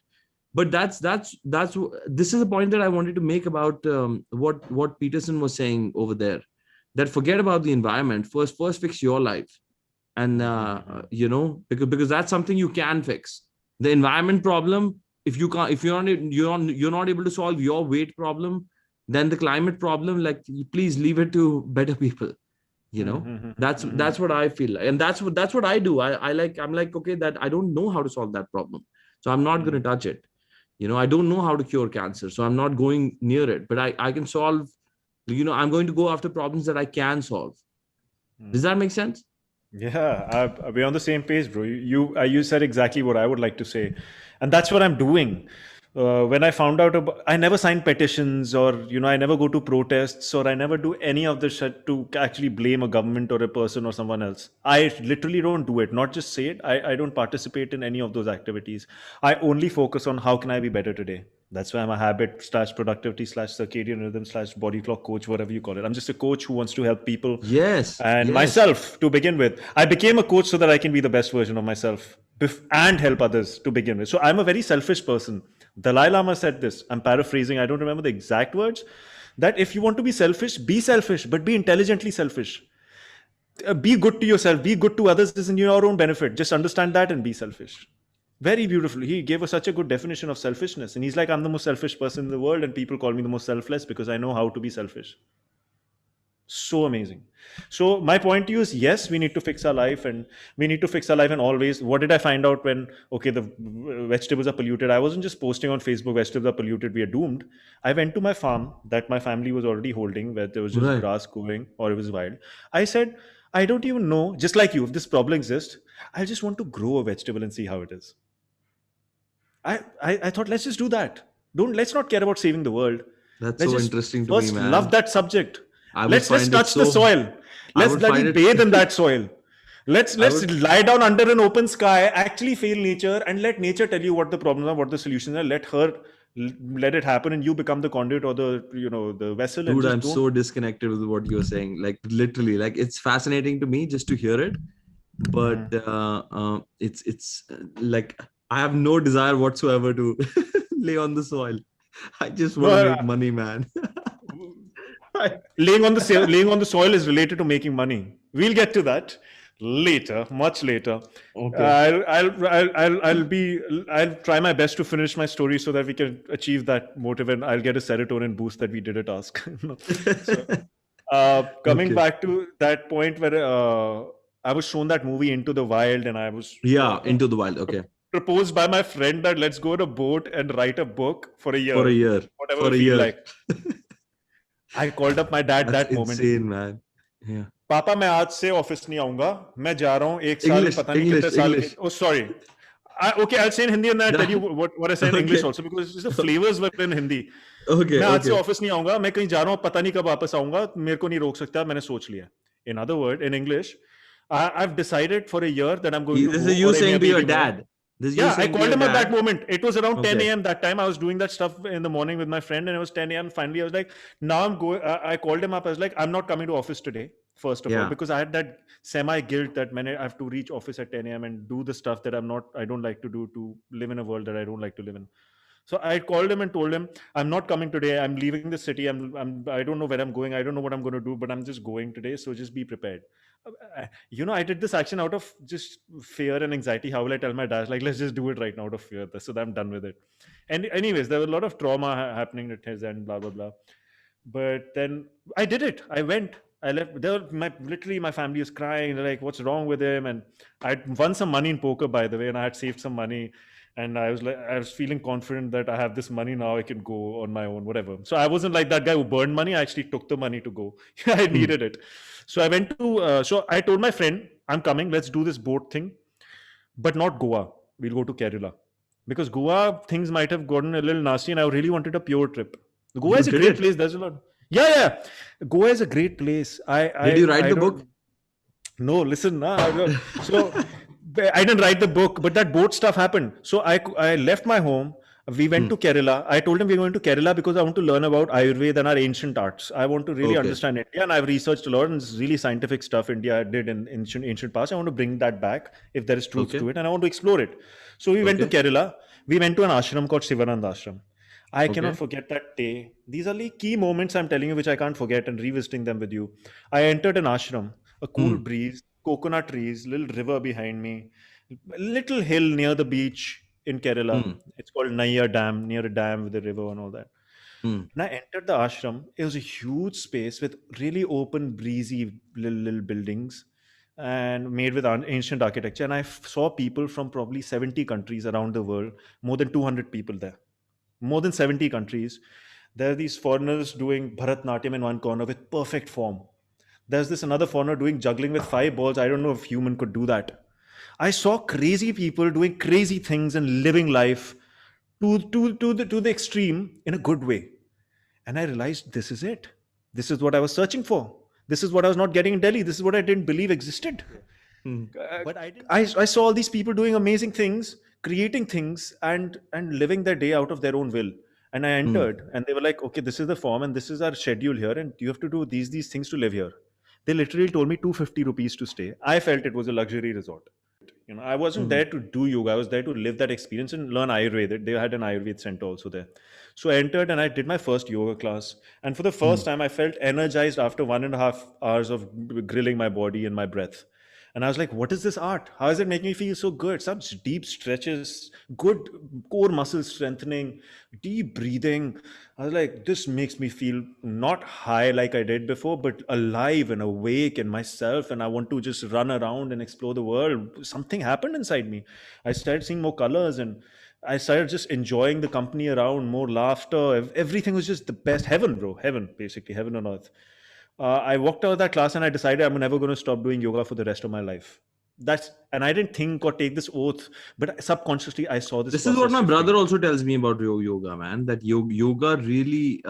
But that's this is a point that I wanted to make about what Peterson was saying over there, that forget about the environment, first fix your life. And because that's something you can fix. The environment problem, if you can't, if you're not able to solve your weight problem, then the climate problem, like, please leave it to better people. you know that's what I feel like. And that's what I do. I'm like, okay, that I don't know how to solve that problem, so I'm not going to touch it. I don't know how to cure cancer, so I'm not going near it. But I can solve, I'm going to go after problems that I can solve. Does that make sense? Yeah, we're on the same page, bro. You said exactly what I would like to say, and that's what I'm doing. When I found out about, I never signed petitions, or I never go to protests, or I never do any of this shit to actually blame a government or a person or someone else. I literally don't do it. Not just say it. I don't participate in any of those activities. I only focus on how can I be better today. That's why I'm a habit slash productivity slash circadian rhythm slash body clock coach, whatever you call it. I'm just a coach who wants to help people Yes, and yes. myself to begin with. I became a coach so that I can be the best version of myself and help others to begin with. So I'm a very selfish person. Dalai Lama said this. I'm paraphrasing. I don't remember the exact words. That if you want to be selfish, but be intelligently selfish. Be good to yourself. Be good to others is in your own benefit. Just understand that and be selfish. Very beautifully. He gave us such a good definition of selfishness. And he's like, I'm the most selfish person in the world, and people call me the most selfless because I know how to be selfish. So amazing. So my point to you is, yes, we need to fix our life, and we need to fix our life in all ways. What did I find out when, okay, the vegetables are polluted? I wasn't just posting on Facebook, vegetables are polluted, we are doomed. I went to my farm that my family was already holding, where there was just Right. grass growing or it was wild. I said, I don't even know, just like you, if this problem exists, I just want to grow a vegetable and see how it is. I thought, let's just do that. Let's not care about saving the world. That's Let's so just interesting to me, first love man. that subject. I would Let's find it touch the so soil. I Let's would bloody find it bathe in that soil. Let's I let's would lie down under an open sky, actually feel nature, and let nature tell you what the problems are, what the solutions are. Let it happen, and you become the conduit or the vessel, and Dude, just I'm don't. so disconnected with what you're saying. Like literally, like it's fascinating to me just to hear it, but Mm. it's like I have no desire whatsoever to lay on the soil. I just No, want to make money, man. I, laying on the soil is related to making money. We'll get to that later, much later. okay. I'll try my best to finish my story so that we can achieve that motive, and I'll get a serotonin boost that we did at Ask. So, coming Okay. back to that point where I was shown that movie Into the Wild, and I was Yeah, Into the Wild. Okay. proposed by my friend that let's go on a boat and write a book for a For a year, year. whatever we For a feel year. like. I called up my dad That's that moment. insane, man. Yeah. पापा मैं आज से office नहीं आऊंगा मैं जा रहा हूँ एक साल English, पता नहीं कितने English, साल के English. oh sorry okay I'll say in Hindi and I'll tell you what I say in English Okay. also because the flavors were in Hindi Okay. मैं आज से Okay. ऑफिस नहीं आऊंगा मैं कहीं जा रहा हूँ पता नहीं कब वापस आऊंगा मेरे को नहीं रोक सकता मैंने सोच लिया in other word in English I've decided for a year that I'm going to This go is you or saying to your maybe more. dad. This is you Yeah, I saying to called your him at that dad. moment. It was around 10 Okay. a.m. that time. I was doing that stuff in the morning with my friend, and it was 10 a.m. Finally, I was like, now I'm going. I called him up. I was like, I'm not coming to office today, first of all, Yeah. because I had that semi guilt that man, I have to reach office at 10 a.m. and do the stuff that I don't like to do to live in a world that I don't like to live in. So I called him and told him, I'm not coming today. I'm leaving the city. I don't know where I'm going. I don't know what I'm going to do, but I'm just going today. So just be prepared. I did this action out of just fear and anxiety. How will I tell my dad? Like, let's just do it right now out of fear. So that I'm done with it. And anyways, there was a lot of trauma happening at his end, blah, blah, blah. But then I did it. I went. I left. Literally my family was crying. They're like, "What's wrong with him?" And I'd won some money in poker, by the way, and I had saved some money. And I was feeling confident that I have this money now. I can go on my own, whatever. So I wasn't like that guy who burned money. I actually took the money to go. I Hmm. needed it. So I went to. So I told my friend, "I'm coming. Let's do this boat thing, but not Goa. We'll go to Kerala." Because Goa things might have gotten a little nasty, and I really wanted a pure trip. Goa You is a did great it. place. There's a lot. Yeah, yeah. Goa is a great place. Did you write I the book? don't. No, listen. So I didn't write the book, but that boat stuff happened. So I left my home. We went Hmm. to Kerala. I told him we're going to Kerala because I want to learn about Ayurveda and our ancient arts. I want to really Okay. understand India, and I've researched a lot, and it's really scientific stuff India did in ancient past. I want to bring that back if there is truth Okay. to it, and I want to explore it. So we went to Okay. Kerala. We went to an ashram called Sivananda Ashram. I cannot Okay. forget that day. These are like key moments I'm telling you, which I can't forget, and revisiting them with you. I entered an ashram, a cool Hmm. breeze, coconut trees, little river behind me, little hill near the beach in Kerala. Hmm. It's called Naya Dam, near a dam with a river and all that. Hmm. And I entered the ashram. It was a huge space with really open, breezy little buildings and made with ancient architecture. And I saw people from probably 70 countries around the world, more than 200 people there, more than 70 countries. There are these foreigners doing Bharatnatyam in one corner with perfect form. There's this another foreigner doing juggling with 5 balls. I don't know if human could do that. I saw crazy people doing crazy things and living life to the extreme in a good way. And I realized this is it. This is what I was searching for. This is what I was not getting in Delhi. This is what I didn't believe existed. Hmm. But I saw all these people doing amazing things, creating things, and living their day out of their own will. And I Hmm. entered, and they were like, "Okay, this is the form, and this is our schedule here, and you have to do these things to live here." They literally told me 250 rupees to stay. I felt it was a luxury resort. I wasn't Hmm. there to do yoga. I was there to live that experience and learn Ayurveda. They had an Ayurveda center also there. So I entered and I did my first yoga class. And for the Hmm. first time, I felt energized after 1.5 hours of grilling my body and my breath. And I was like, what is this art? How is it making me feel so good? Such deep stretches, good core muscle strengthening, deep breathing. I was like, this makes me feel not high like I did before, but alive and awake and myself. And I want to just run around and explore the world. Something happened inside me. I started seeing more colors and I started just enjoying the company around, more laughter. Everything was just the best. Heaven, bro. Heaven, basically, heaven on earth. I walked out of that class and I decided I'm never going to stop doing yoga for the rest of my life. And I didn't think or take this oath, but subconsciously I saw this This is what process my shifting. brother also tells me about yoga, man. That yoga really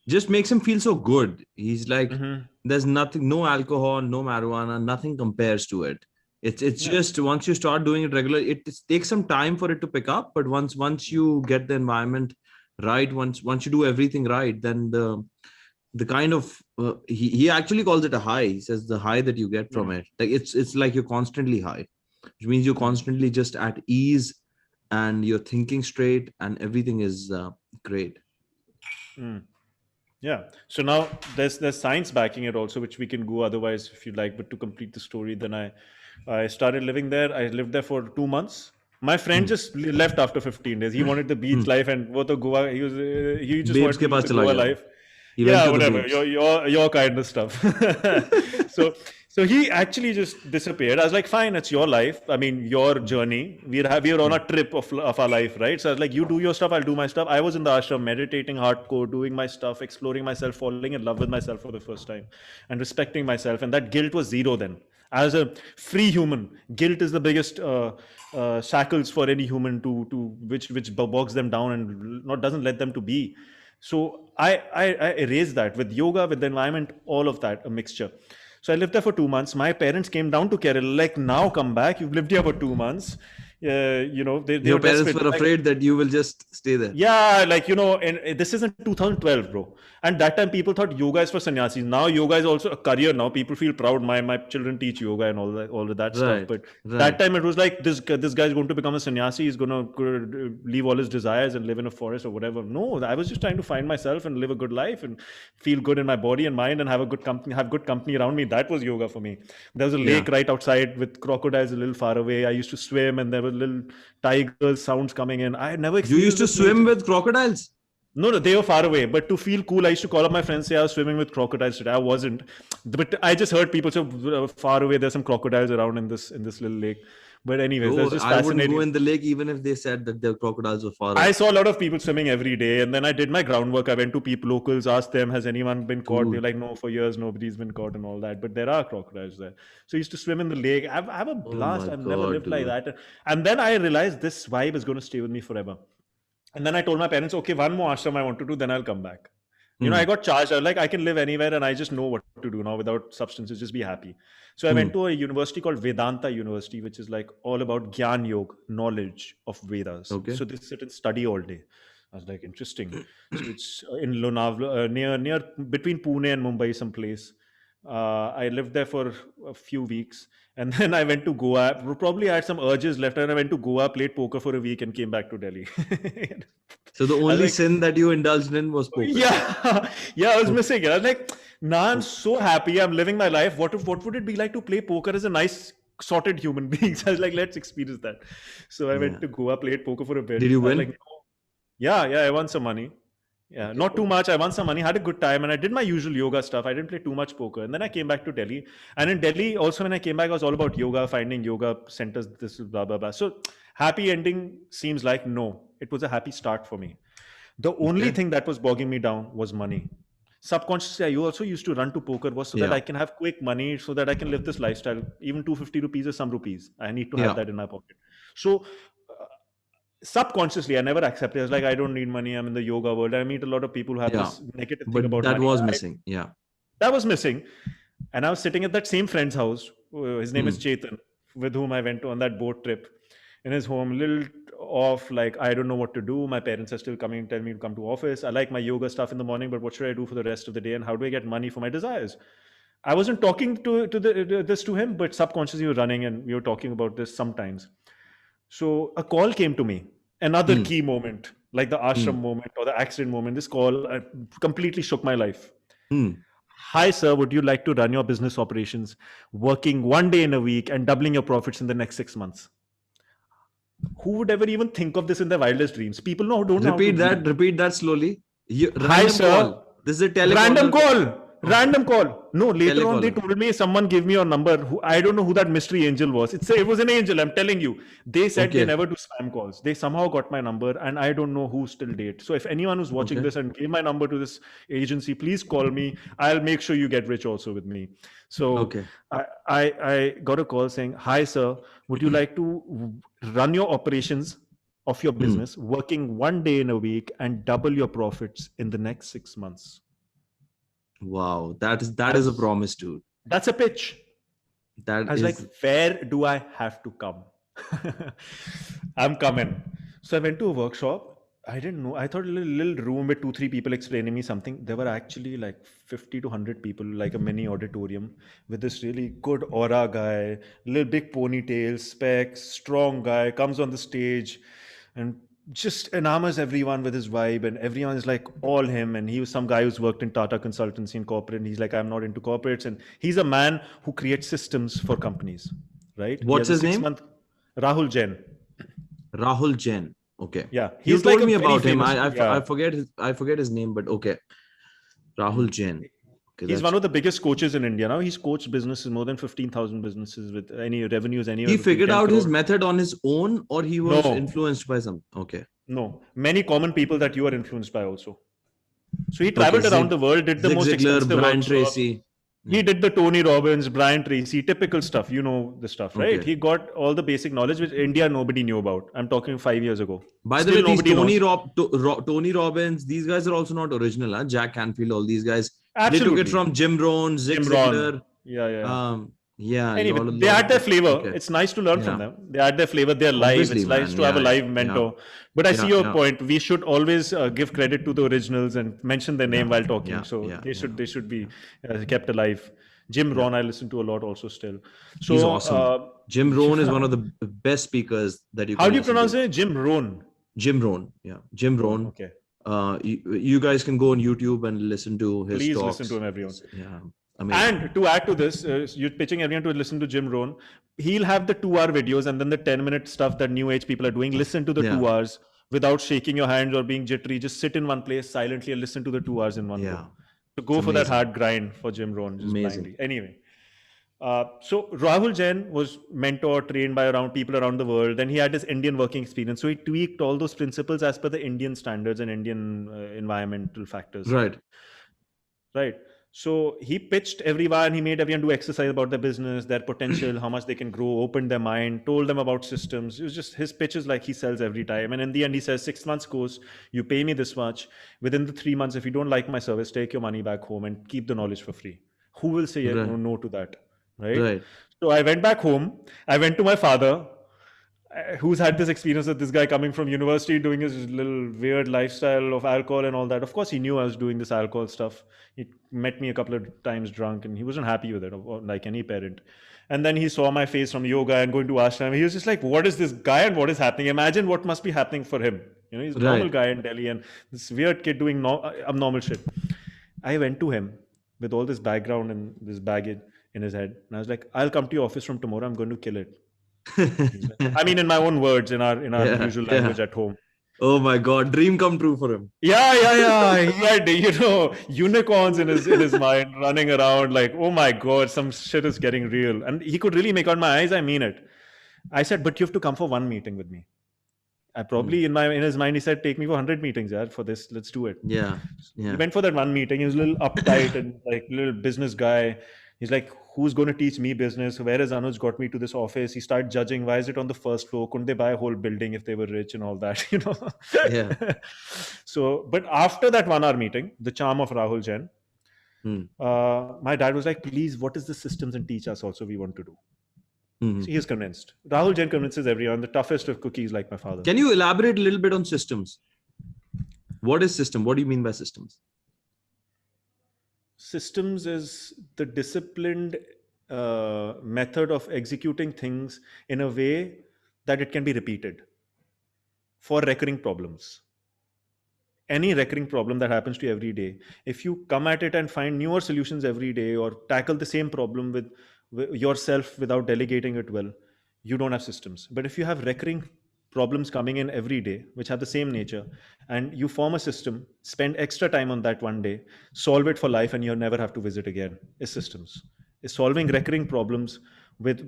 just makes him feel so good. He's like, Hmm. there's nothing, no alcohol, no marijuana, nothing compares to it. It's Yeah. just once you start doing it regularly, it takes some time for it to pick up. But once you get the environment right, once you do everything right, then the kind of he actually calls it a high. He says the high that you get from Mm. it, like it's like you're constantly high, which means you're Mm. constantly just at ease and you're thinking straight and everything is great. Mm. Yeah. So now there's science backing it also, which we can go otherwise if you like. But to complete the story, then I started living there. I lived there for 2 months. My friend Hmm. just left after 15 days. He wanted the beach Hmm. life and wo to Goa. He just Babes wanted के to live pass the चला Goa गया वो. life. He went Yeah, to the whatever. babes. Your kind of stuff. so so he actually just disappeared. I was like, fine, it's your life. I mean, your journey. We're on Hmm. a trip of our life, right? So I was like, you do your stuff, I'll do my stuff. I was in the ashram, meditating hardcore, doing my stuff, exploring myself, falling in love with myself for the first time, and respecting myself. And that guilt was zero then. As a free human, guilt is the biggest shackles for any human to which bogs them down and not doesn't let them to be. So I erased that with yoga, with the environment, all of that, a mixture. So I lived there for 2 months. My parents came down to Kerala, like, now come back. You've lived here for 2 months. They Your were parents desperate. were Like, afraid that you will just stay there. yeah, like, and this isn't 2012, bro. And that time people thought yoga is for sannyasis. Now yoga is also a career. Now people feel proud. My children teach yoga and all of that stuff. Right, But that right. time it was like this guy is going to become a sannyasi. He's going to leave all his desires and live in a forest or whatever. No, I was just trying to find myself and live a good life and feel good in my body and mind and have good company around me. That was yoga for me. There was a Yeah. lake right outside with crocodiles a little far away. I used to swim and there were little tigers sounds coming in. I had never You experienced used to this nature. swim with crocodiles? No, no, they were far away. But to feel cool, I used to call up my friends, say I was swimming with crocodiles today. I wasn't, but I just heard people say far away. There's some crocodiles around in this little lake. But anyways, that's Bro, just I wouldn't go fascinating. in the lake even if they said that the crocodiles were far I away. saw a lot of people swimming every day, and then I did my groundwork. I went to people, locals, asked them, "Has anyone been caught?" They're Dude, like, "No, for years nobody's been caught," and all that. But there are crocodiles there, so I used to swim in the lake. I have a oh blast. my I've never God, lived like dude. that, and then I realized this vibe is going to stay with me forever. And then I told my parents, okay, one more ashram I want to do, then I'll come back. I Hmm. got charged. I was like, I can live anywhere and I just know what to do now without substances, just be happy. So I went Hmm. to a university called Vedanta University, which is like all about Gyan Yoga, knowledge of Vedas. Okay. So they sit and study all day. I was like, interesting. So it's in Lonavala, near between Pune and Mumbai, someplace. I lived there for a few weeks, and then I went to Goa. Probably I had some urges left, and I went to Goa, played poker for a week, and came back to Delhi. So the I was only like, sin that you indulged in was poker. yeah, yeah, I was Okay. missing it. I was like, nah, I'm so happy. I'm living my life. What would it be like to play poker as a nice, sorted human being? So I was like, let's experience that. So I went Yeah. to Goa, played poker for a bit. Did you I was like, win? no. Yeah, I won some money. Yeah, Okay. not too much. I won some money, had a good time, and I did my usual yoga stuff. I didn't play too much poker. And then I came back to Delhi. And in Delhi, also, when I came back, I was all about yoga, finding yoga centers, this is blah, blah, blah. So happy ending seems like no. It was a happy start for me. The only Okay. thing that was bogging me down was money. Subconsciously, I also used to run to poker was so that Yeah. I can have quick money, so that I can live this lifestyle. Even 250 rupees or some rupees, I need to have Yeah. that in my pocket. So subconsciously, I never accepted. I was like, I don't need money. I'm in the yoga world. I meet a lot of people who have Yeah. this negative thing But about that money. was missing. Yeah. That was missing. And I was sitting at that same friend's house. His name is Hmm. Chetan, with whom I went on that boat trip. In his home, a little off, like, I don't know what to do. My parents are still coming, tell me to come to office. I like my yoga stuff in the morning, but what should I do for the rest of the day? And how do I get money for my desires? I wasn't talking this to him, but subconsciously we were running and we were talking about this sometimes. So a call came to me, another Hmm. key moment, like the Hmm. ashram moment or the accident moment. This call completely shook my life. Hmm. Hi, sir. Would you like to run your business operations, working one day in a week and doubling your profits in the next 6 months? Who would ever even think of this in their wildest dreams? People don't know how to Repeat dream. that. Repeat that slowly. Hi, Random sir. call. This is a Random telecaller. call. Okay. Random call. No, later on they Telecaller. told me someone gave me your number. I don't know who that mystery angel was. It was an angel. I'm telling you. They said they Okay. never do spam calls. They somehow got my number, and I don't know who still date. So if anyone who's watching Okay. this and gave my number to this agency, please call me. I'll make sure you get rich also with me. So Okay. I got a call saying, "Hi, sir. Would you like to run your operations of your Hmm. business, working one day in a week and double your profits in the next 6 months?" Wow. That I is a was, promise, dude. that's a pitch. That I was like, is where do I have to come? I'm coming. So I went to a workshop. I didn't know. I thought a little room with two, three people explaining me something. There were actually like 50 to 100 people, like a mini auditorium with this really good aura guy, little big ponytail, specs, strong guy, comes on the stage and just enamors everyone with his vibe. And everyone is like all him. And he was some guy who's worked in Tata consultancy in corporate. And he's like, I'm not into corporates. And he's a man who creates systems for companies, right? He what's has a his name? 6 month Rahul Jain. Rahul Jain. Okay. Yeah, You he's like told a me very about him. famous. I Yeah, forget his name, but okay. Rahul Jain. Okay, he's one that's of the biggest coaches in India now. He's coached businesses, more than 15,000 businesses with any revenues he anywhere between figured 10 out his crore. method on his own, or he was No, influenced by some. Okay. no, many common people that you are influenced by also. So he Okay. traveled around the world, did the Zig most Ziglar, expensive Brian workshops. Tracy. He Yeah. did the Tony Robbins, Brian Tracy, typical stuff. You know the stuff, right? Okay. He got all the basic knowledge which India nobody knew about. I'm talking 5 years ago. By the way, Still these nobody knows. Tony Robbins, these guys are also not original. Huh? Jack Canfield, all these guys, they took it Absolutely. from Jim Rohn, Zig Jim Rohn. Ziglar. Yeah, yeah, yeah. Yeah, a Anyway, they lot add of their them. flavor. Okay. It's nice to learn from Yeah. them. They add their flavor. They're live. Obviously, It's nice man. to have a Yeah, yeah, live yeah, mentor. But I see yeah, your yeah, point. We should always give credit to the originals and mention their name yeah, while talking. yeah, So yeah, yeah. they should be kept alive. Jim Yeah. Rohn, I listen to a lot also still. He's So, awesome. Jim Rohn is one of the best speakers that you how can do you listen pronounce to. it? Jim Rohn. Jim Rohn. Yeah. Jim Rohn. Rohn. Okay. You guys can go on YouTube and listen to his Please listen to talks. him, everyone. Yeah. Amazing. And to add to this, you're pitching everyone to listen to Jim Rohn. He'll have the 2 hour videos and then the 10-minute stuff that new age people are doing. Listen to the Yeah. 2 hours without shaking your hands or being jittery. Just sit in one place silently and listen to the 2 hours in one Yeah. go. So It's go for that amazing. hard grind for Jim Rohn, just Amazing. blindly. Anyway, so Rahul Jain was mentored, trained by around people around the world. Then he had his Indian working experience. So he tweaked all those principles as per the Indian standards and Indian environmental factors. Right. Right. So he pitched everyone, he made everyone do exercise about their business, their potential, how much they can grow, opened their mind, told them about systems. It was just his pitches like he sells every time. And in the end, he says, 6 months course, you pay me this much. Within the 3 months, if you don't like my service, take your money back home and keep the knowledge for free. Who will say Right. no to that? Right. Right. So I went back home. I went to my father, who's had this experience of this guy coming from university doing his little weird lifestyle of alcohol and all that. Of course, he knew I was doing this alcohol stuff. He met me a couple of times drunk and he wasn't happy with it, like any parent. And then he saw my face from yoga and going to ashram. He was just like, what is this guy and what is happening? Imagine what must be happening for him. You know, he's a normal Right. guy in Delhi and this weird kid doing abnormal shit. I went to him with all this background and this baggage in his head. And I was like, I'll come to your office from tomorrow. I'm going to kill it. I mean, in my own words, in our Yeah, usual yeah. language at home. Oh my God, dream come true for him. Yeah. He had, unicorns in his mind running around like, oh my God, some shit is getting real. And he could really make out my eyes, I mean it. I said, but you have to come for one meeting with me. I probably in his mind, he said, take me for 100 meetings, yeah, for this, let's do it. Yeah. He Yeah. went for that one meeting. He was a little uptight and like little business guy. He's like, who's going to teach me business? Where has Anuj got me to this office? He started judging. Why is it on the first floor? Couldn't they buy a whole building if they were rich and all that? Yeah. So, but after that 1 hour meeting, the charm of Rahul Jain, my dad was like, please, what is the systems and teach us also we want to do. So he is convinced. Rahul Jain convinces everyone, the toughest of cookies like my father. Can you elaborate a little bit on systems? What is system? What do you mean by systems? Systems is the disciplined method of executing things in a way that it can be repeated for recurring problems. Any recurring problem that happens to you every day, if you come at it and find newer solutions every day or tackle the same problem with yourself without delegating it well, you don't have systems. But if you have recurring problems coming in every day which have the same nature and you form a system, spend extra time on that one day, solve it for life, and you'll never have to visit again, is systems. Is solving recurring problems with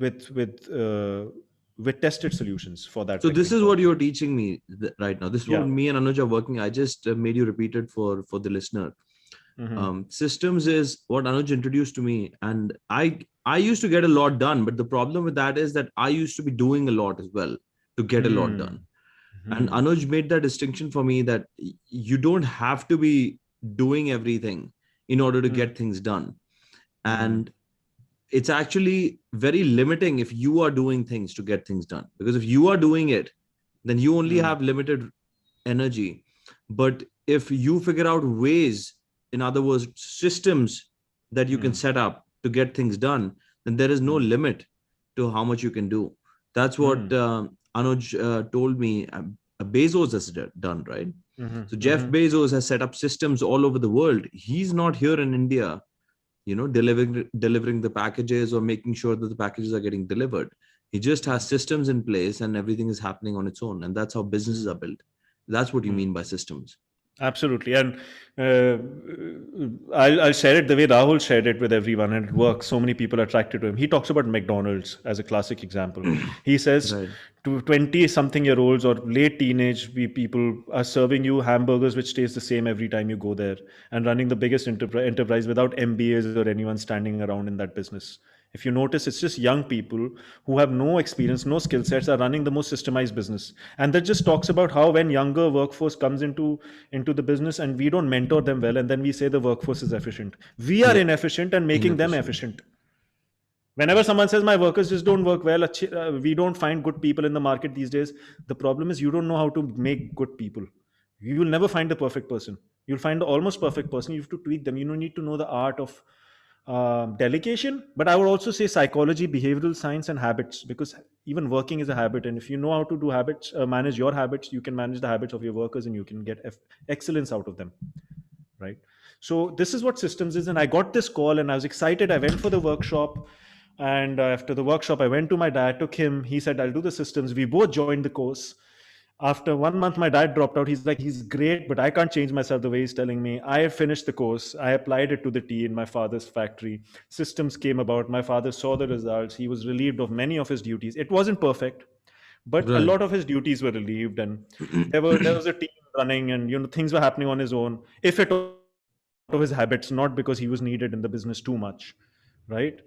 tested solutions for that. So this is what you're teaching me right now. This is what Yeah. me and Anuj are working. I just made you repeat it for the listener. Systems is what Anuj introduced to me, and I used to get a lot done, but the problem with that is that I used to be doing a lot as well to get a lot done. And Anuj made that distinction for me that you don't have to be doing everything. in order to Mm. get things done. Mm. And it's actually very limiting if you are doing things to get things done, because if you are doing it, then you only Mm. have limited energy. But if you figure out ways, in other words, systems that you can Mm. set up to get things done, then there is no Mm. limit to how much you can do. That's what Mm. Anuj told me. Bezos has done, right? Mhm. So Jeff Mhm. Bezos has set up systems all over the world. He's not here in India, delivering the packages or making sure that the packages are getting delivered. He just has Mm. systems in place and everything is happening on its own, and that's how businesses Mm. are built. That's what you Mm. mean by systems. Absolutely, and uh, I'll share it the way Rahul shared it with everyone, and it works. So many people are attracted to him. He talks about McDonald's as a classic example. He says Right. to 20-something-year-olds or late teenage people are serving you hamburgers which taste the same every time you go there, and running the biggest enterprise without MBAs or anyone standing around in that business. If you notice, it's just young people who have no experience, no skill sets, are running the most systemized business. And that just talks about how when younger workforce comes into the business and we don't mentor them well, and then we say the workforce is efficient. We are Yeah. inefficient and making them Inefficient. efficient. Whenever someone says my workers just don't work well, we don't find good people in the market these days. The problem is you don't know how to make good people. You will never find the perfect person. You'll find the almost perfect person. You have to tweak them. You don't need to know the art of delegation, but I would also say psychology, behavioral science, and habits, because even working is a habit. And if you know how to do habits, manage your habits, you can manage the habits of your workers and you can get excellence out of them, right? So this is what systems is. And I got this call and I was excited. I went for the workshop, and after the workshop I went to my dad, took him, he said I'll do the systems. We both joined the course. After 1 month my dad dropped out. He's like, he's great, but I can't change myself the way he's telling me. I finished the course, I applied it to the T in my father's factory. Systems came about, my father saw the results, he was relieved of many of his duties. It wasn't perfect, but a Right. lot of his duties were relieved, and there was a team running, and things were happening on his own, if it out of his habits, not because he was needed in the business too much, right?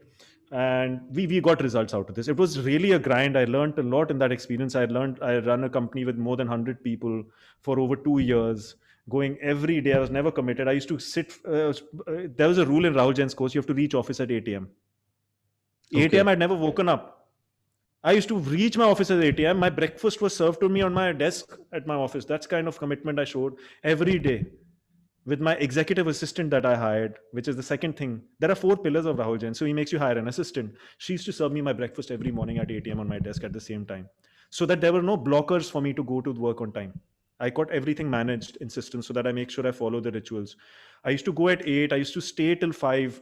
And we got results out of this. It was really a grind. I learned a lot in that experience. I run a company with more than 100 people for over 2 years, going every day. I was never committed. I used to sit. There was a rule in Rahul Jain's course: you have to reach office at 8 a.m. 8 a.m. Okay. I'd never woken up. I used to reach my office at 8 a.m. My breakfast was served to me on my desk at my office. That's kind of commitment I showed every day with my executive assistant that I hired, which is the second thing. There are 4 pillars of Rahul Jain. So he makes you hire an assistant. She used to serve me my breakfast every morning at 8 a.m. on my desk at the same time, so that there were no blockers for me to go to work on time. I got everything managed in systems so that I make sure I follow the rituals. I used to go at 8. I used to stay till 5,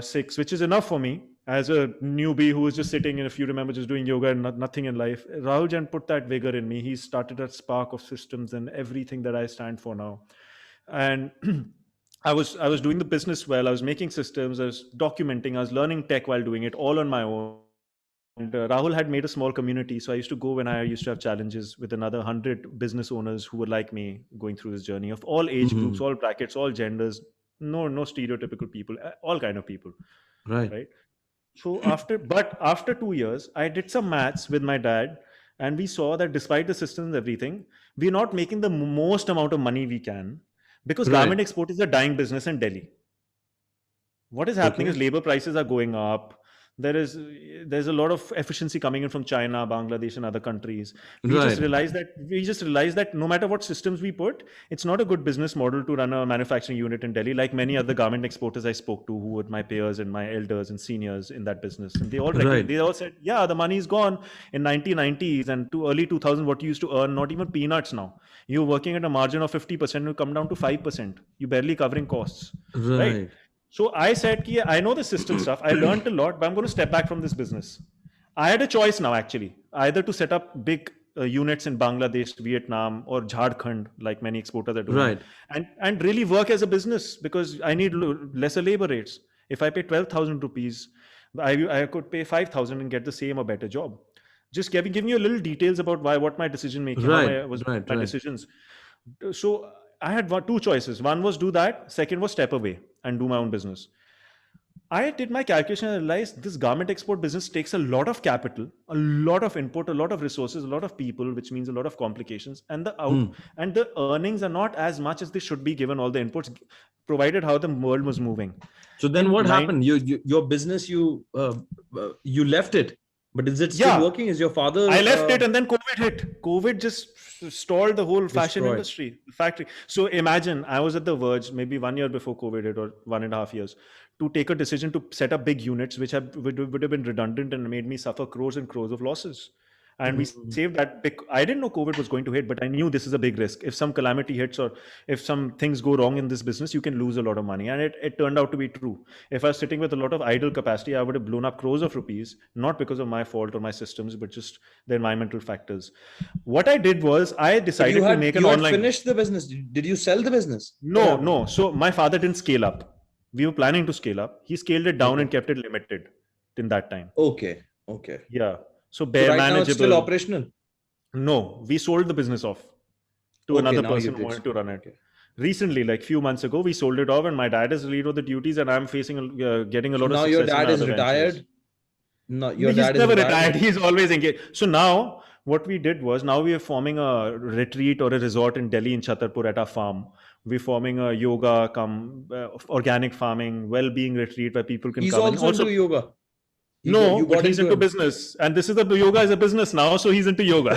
6, which is enough for me as a newbie who was just sitting, and if you remember, just doing yoga and nothing in life. Rahul Jain put that vigor in me. He started a spark of systems and everything that I stand for now. And I was doing the business well. I was making systems, I was documenting, I was learning tech while doing it all on my own. And Rahul had made a small community, so I used to go when I used to have challenges with another 100 business owners who were like me, going through this journey of all age groups, Mhm. all brackets, all genders, no stereotypical people, all kind of people, Right. right? So after 2 years, I did some maths with my dad, and we saw that despite the systems and everything, we're not making the most amount of money we can, because Right. garment export is a dying business in Delhi. What is happening is Okay. labor prices are going up. There's a lot of efficiency coming in from China, Bangladesh, and other countries. Right. We just realized that no matter what systems we put, it's not a good business model to run a manufacturing unit in Delhi, like many other garment exporters I spoke to, who were my peers and my elders and seniors in that business. And Right. they all said, yeah, the money is gone in 1990s and to early 2000s. What you used to earn, not even peanuts now. You're working at a margin of 50%, you come down to 5%. You're barely covering costs, right? Right. So I said, I know the system stuff. I learned a lot, but I'm going to step back from this business. I had a choice now, actually, either to set up big units in Bangladesh, Vietnam, or Jharkhand, like many exporters are doing, Right. and really work as a business, because I need lesser labor rates. If I pay 12,000 rupees, I could pay 5,000 and get the same or better job. Just giving you a little details about what my decision making, how Right. I was Right. my Right. decisions. So I had two choices. One was do that. Second was step away and do my own business. I did my calculation and realized this garment export business takes a lot of capital, a lot of input, a lot of resources, a lot of people, which means a lot of complications, Hmm. and the earnings are not as much as they should be given all the inputs provided how the world was moving. So then In what nine, happened? Your business, you left it, but is it still yeah, working? Is your I father left it and then COVID hit. COVID just stalled the whole fashion destroyed? industry, the factory. So imagine I was at the verge, maybe 1 year before COVID hit or 1.5 years, to take a decision to set up big units, which would have been redundant and made me suffer crores and crores of losses. And we Mhm. saved that. I didn't know COVID was going to hit, but I knew this is a big risk. If some calamity hits or if some things go wrong in this business, you can lose a lot of money. And it turned out to be true. If I was sitting with a lot of idle capacity, I would have blown up crores of rupees, not because of my fault or my systems, but just the environmental factors. What I did was I But decided to make an you had online. finished the business. Did you sell the business? What No, happened? no. So my father didn't scale up. We were planning to scale up. He scaled it down Okay. and kept it limited in that time. Okay. Okay. Yeah. So So bare right now it's still manageable. operational. No, we sold the business off to Okay, another now you person who did. wanted to run it. Okay. Recently, like few months ago, we sold it off, and my dad is the lead of the duties, and I'm facing getting a So lot of now your success in dad my is other ventures. retired. No, No, your he's dad is never retired. retired. He's always engaged. So now, what we did was now we are forming a retreat or a resort in Delhi in Chhatarpur at our farm. We're forming a yoga, organic farming, well-being retreat where people can He's come and also also. into yoga. No, You but got he's into into him. business, and this is the yoga is a business now, so he's into yoga.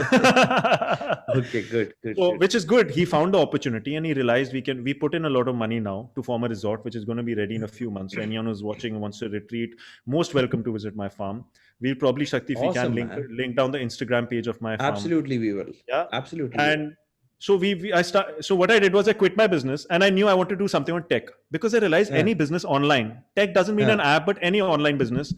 Okay, good, good, So, good. which is good. He found the opportunity, and he realized we put in a lot of money now to form a resort, which is going to be ready in a few months. So, anyone who's watching and wants to retreat, most welcome to visit my farm. We'll probably, Shakti, if we can, Awesome, man. link down the Instagram page of my farm. Absolutely, we will. Yeah, Absolutely, we will. and so I start. So what I did was I quit my business, and I knew I wanted to do something on tech because I realized Yeah, any business online, tech doesn't mean an yeah. app, but any online business,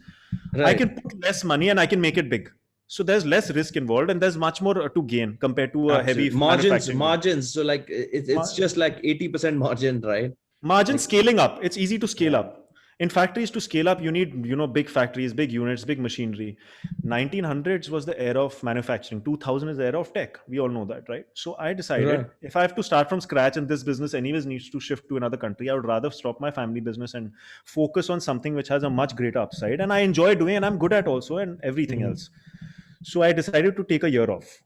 I can Right. put less money and I can make it big. So there's less risk involved, and there's much more to gain compared to a heavy Absolutely. Margins, manufacturing business. margins. So like it's just like 80% margin, right? Margin Like, scaling up, it's easy to scale yeah. up. In factories, to scale up, you need big factories, big units, big machinery. 1900s was the era of manufacturing. 2000 is the era of tech. We all know that, right? So I decided Right. if I have to start from scratch and this business anyways needs to shift to another country, I would rather stop my family business and focus on something which has a much greater upside and I enjoy doing and I'm good at also and everything Mhm. else. So I decided to take a year off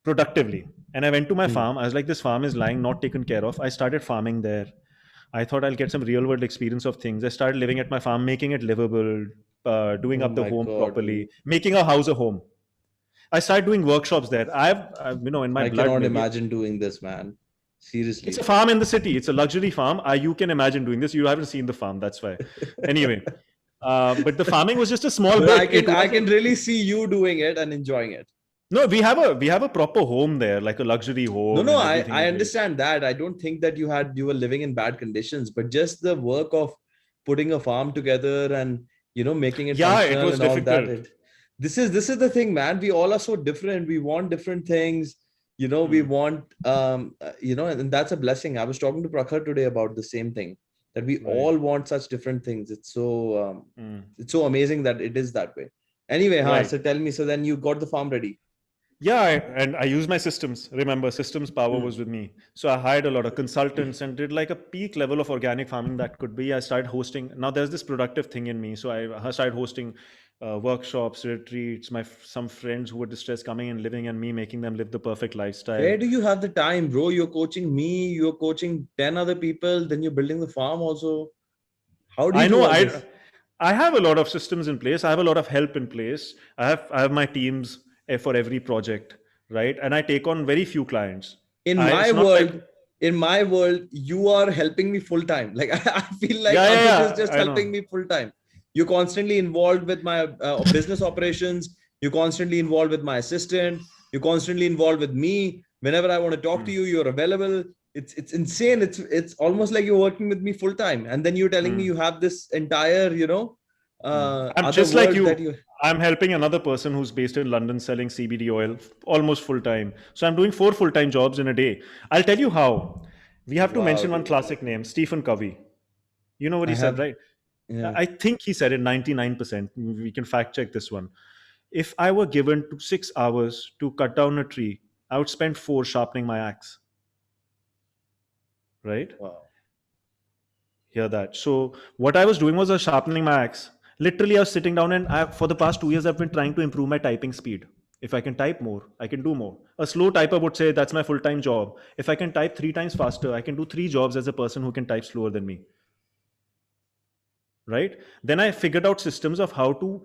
productively. And I went to my Mhm. farm. I was like, this farm is lying, not taken care of. I started farming there. I thought I'll get some real world experience of things. I started living at my farm, making it livable, doing Oh up the my home God, properly, dude. making a house a home. I started doing workshops there. In my I blood, cannot maybe. imagine doing this, man. It's a Seriously. farm in the city. It's a luxury farm. You can imagine doing this. You haven't seen the farm. That's why. Anyway, but the farming was just a small But bit. It I was can really see you doing it and enjoying it. no. We have a proper home there, like a luxury No, home, no, and everything I is very. understand that. I don't think that you were living in bad conditions, but just the work of putting a farm together and making it Yeah, it functional was and all that. difficult. This is the thing, man. We all are so different. We want different things. We Hmm. want and that's a blessing. I was talking to Prakhar today about the same thing, that we Right. all want such different things. Hmm. It's so amazing that it is that way. Anyway, Right. so tell me, so then you got the farm ready. Yeah, and I use my systems. Remember, systems power Hmm. was with me. So I hired a lot of consultants and did like a peak level of organic farming that could be. I started hosting. Now there's this productive thing in me, so I started hosting workshops, retreats. Some friends who were distressed coming and living, and me making them live the perfect lifestyle. Where do you have the time, bro? You're coaching me, you're coaching 10 other people, then you're building the farm also. How do you I do know all this? I have a lot of systems in place. I have a lot of help in place. I have my teams for every project, right? And I take on very few clients. In I my it's not like world, in my world, you are helping me full time. Like I feel like yeah, yeah, Anuj is yeah. just I know. helping me full time. You're constantly involved with my business operations. You're constantly involved with my assistant. You're constantly involved with me. Whenever I want to talk to Mm, you, you're available. It's insane. It's almost like you're working with me full time. And then you're telling me mm. you have this entire, I'm other just like world that you. you. I'm helping another person who's based in London selling CBD oil almost full time. So I'm doing 4 full-time jobs in a day. I'll tell you how. We have to Wow, mention one dude. classic name, Stephen Covey. You know what I he said, have, right? yeah. I think he said it 99%. We can fact check this one. If I were given 6 hours to cut down a tree, I would spend 4 sharpening my axe, right? Wow. hear that. So what I was doing was I was sharpening my axe. Literally, I was sitting down and for the past 2 years, I've been trying to improve my typing speed. If I can type more, I can do more. A slow typer would say that's my full time job. If I can type 3 times faster, I can do 3 jobs as a person who can type slower than me. Right? Then I figured out systems of how to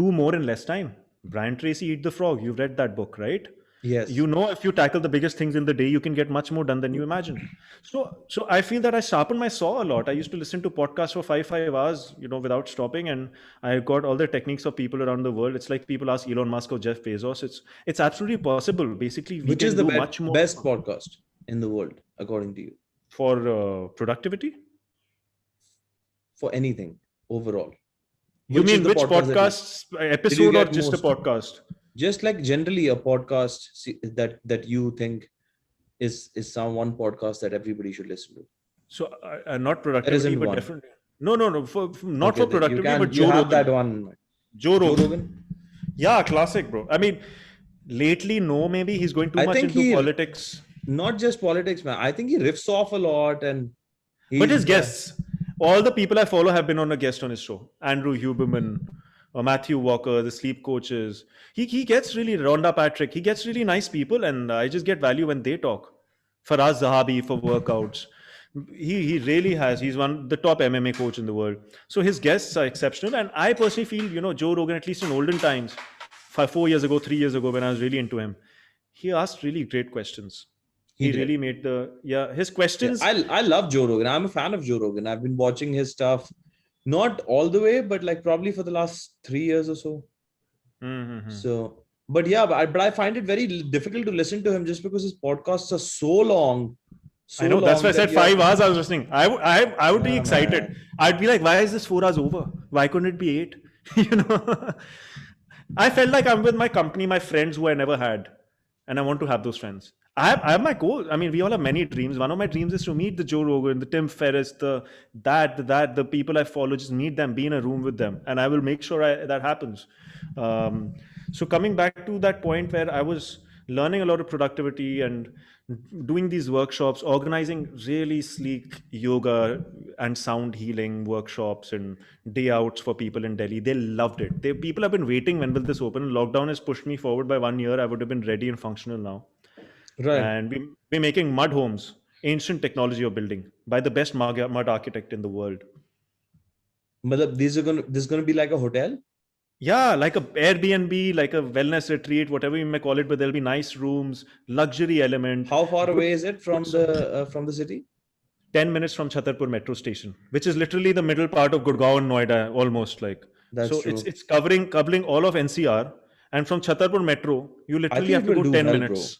do more in less time. Brian Tracy, Eat the Frog. You've read that book, right? Yes. You know, if you tackle the biggest things in the day, you can get much more done than you imagine. So I feel that I sharpen my saw a lot. I used to listen to podcasts for five hours, without stopping, and I got all the techniques of people around the world. It's like people ask Elon Musk or Jeff Bezos. It's absolutely possible. Basically, we Which can is the do much more best podcast in the world, according to you, for productivity. for anything overall? You Which is mean the which podcast that podcast did you episode or get just a most? podcast? Just like generally a podcast that you think is some one podcast that everybody should listen to. So not There productivity, isn't but one. definitely no, not Okay, for then productivity, but you Joe have that Rogan. one. Joe Joe Rogan. Rogan. Yeah, classic, bro. I mean, lately, no, maybe he's going too I much think into politics. not just politics, man. I think he riffs off a lot, and But his he's guests, all the people I follow have been on a guest on his show. Andrew Huberman, or Matthew Walker, the sleep coaches. He gets really Rhonda Patrick. He gets really nice people, and I just get value when they talk. Faraz Zahabi for workouts. He really has. He's one the top MMA coach in the world. So his guests are exceptional, and I personally feel Joe Rogan, at least in olden times, 4 years ago, 3 years ago, when I was really into him, he asked really great questions. he He did. really made his Yeah, questions. I love Joe Rogan. I'm a fan of Joe Rogan. I've been watching his stuff, not all the way, but like probably for the last 3 years or so. Mm-hmm. So, but yeah, but I find it very difficult to listen to him just because his podcasts are so long. So I know. That's why I long that said you have 5 hours. I was listening. I would be yeah, excited. man. I'd be like, why is this 4 hours over? Why couldn't it be 8? you know, I felt like I'm with my company, my friends who I never had, and I want to have those friends. I have my goal. I mean, we all have many dreams. One of my dreams is to meet the Joe Rogan, the Tim Ferriss, the people I follow. Just meet them, be in a room with them, and I will make sure that happens. So coming back to that point where I was learning a lot of productivity and doing these workshops, organizing really sleek yoga and sound healing workshops and day outs for people in Delhi. They loved it. People have been waiting, when will this open? Lockdown has pushed me forward by 1 year. I would have been ready and functional now. Right. And we're making mud homes, ancient technology of building, by the best mud architect in the world. But this is gonna be like a hotel. Yeah, like a Airbnb, like a wellness retreat, whatever you may call it, but there'll be nice rooms, luxury element. How far good- away is it from the city? 10 minutes from Chhatarpur metro station, which is literally the middle part of Gurgaon and Noida, almost like. That's So true. it's covering all of NCR, and from Chhatarpur metro, you I literally think have it to will go do 10 well, minutes. bro.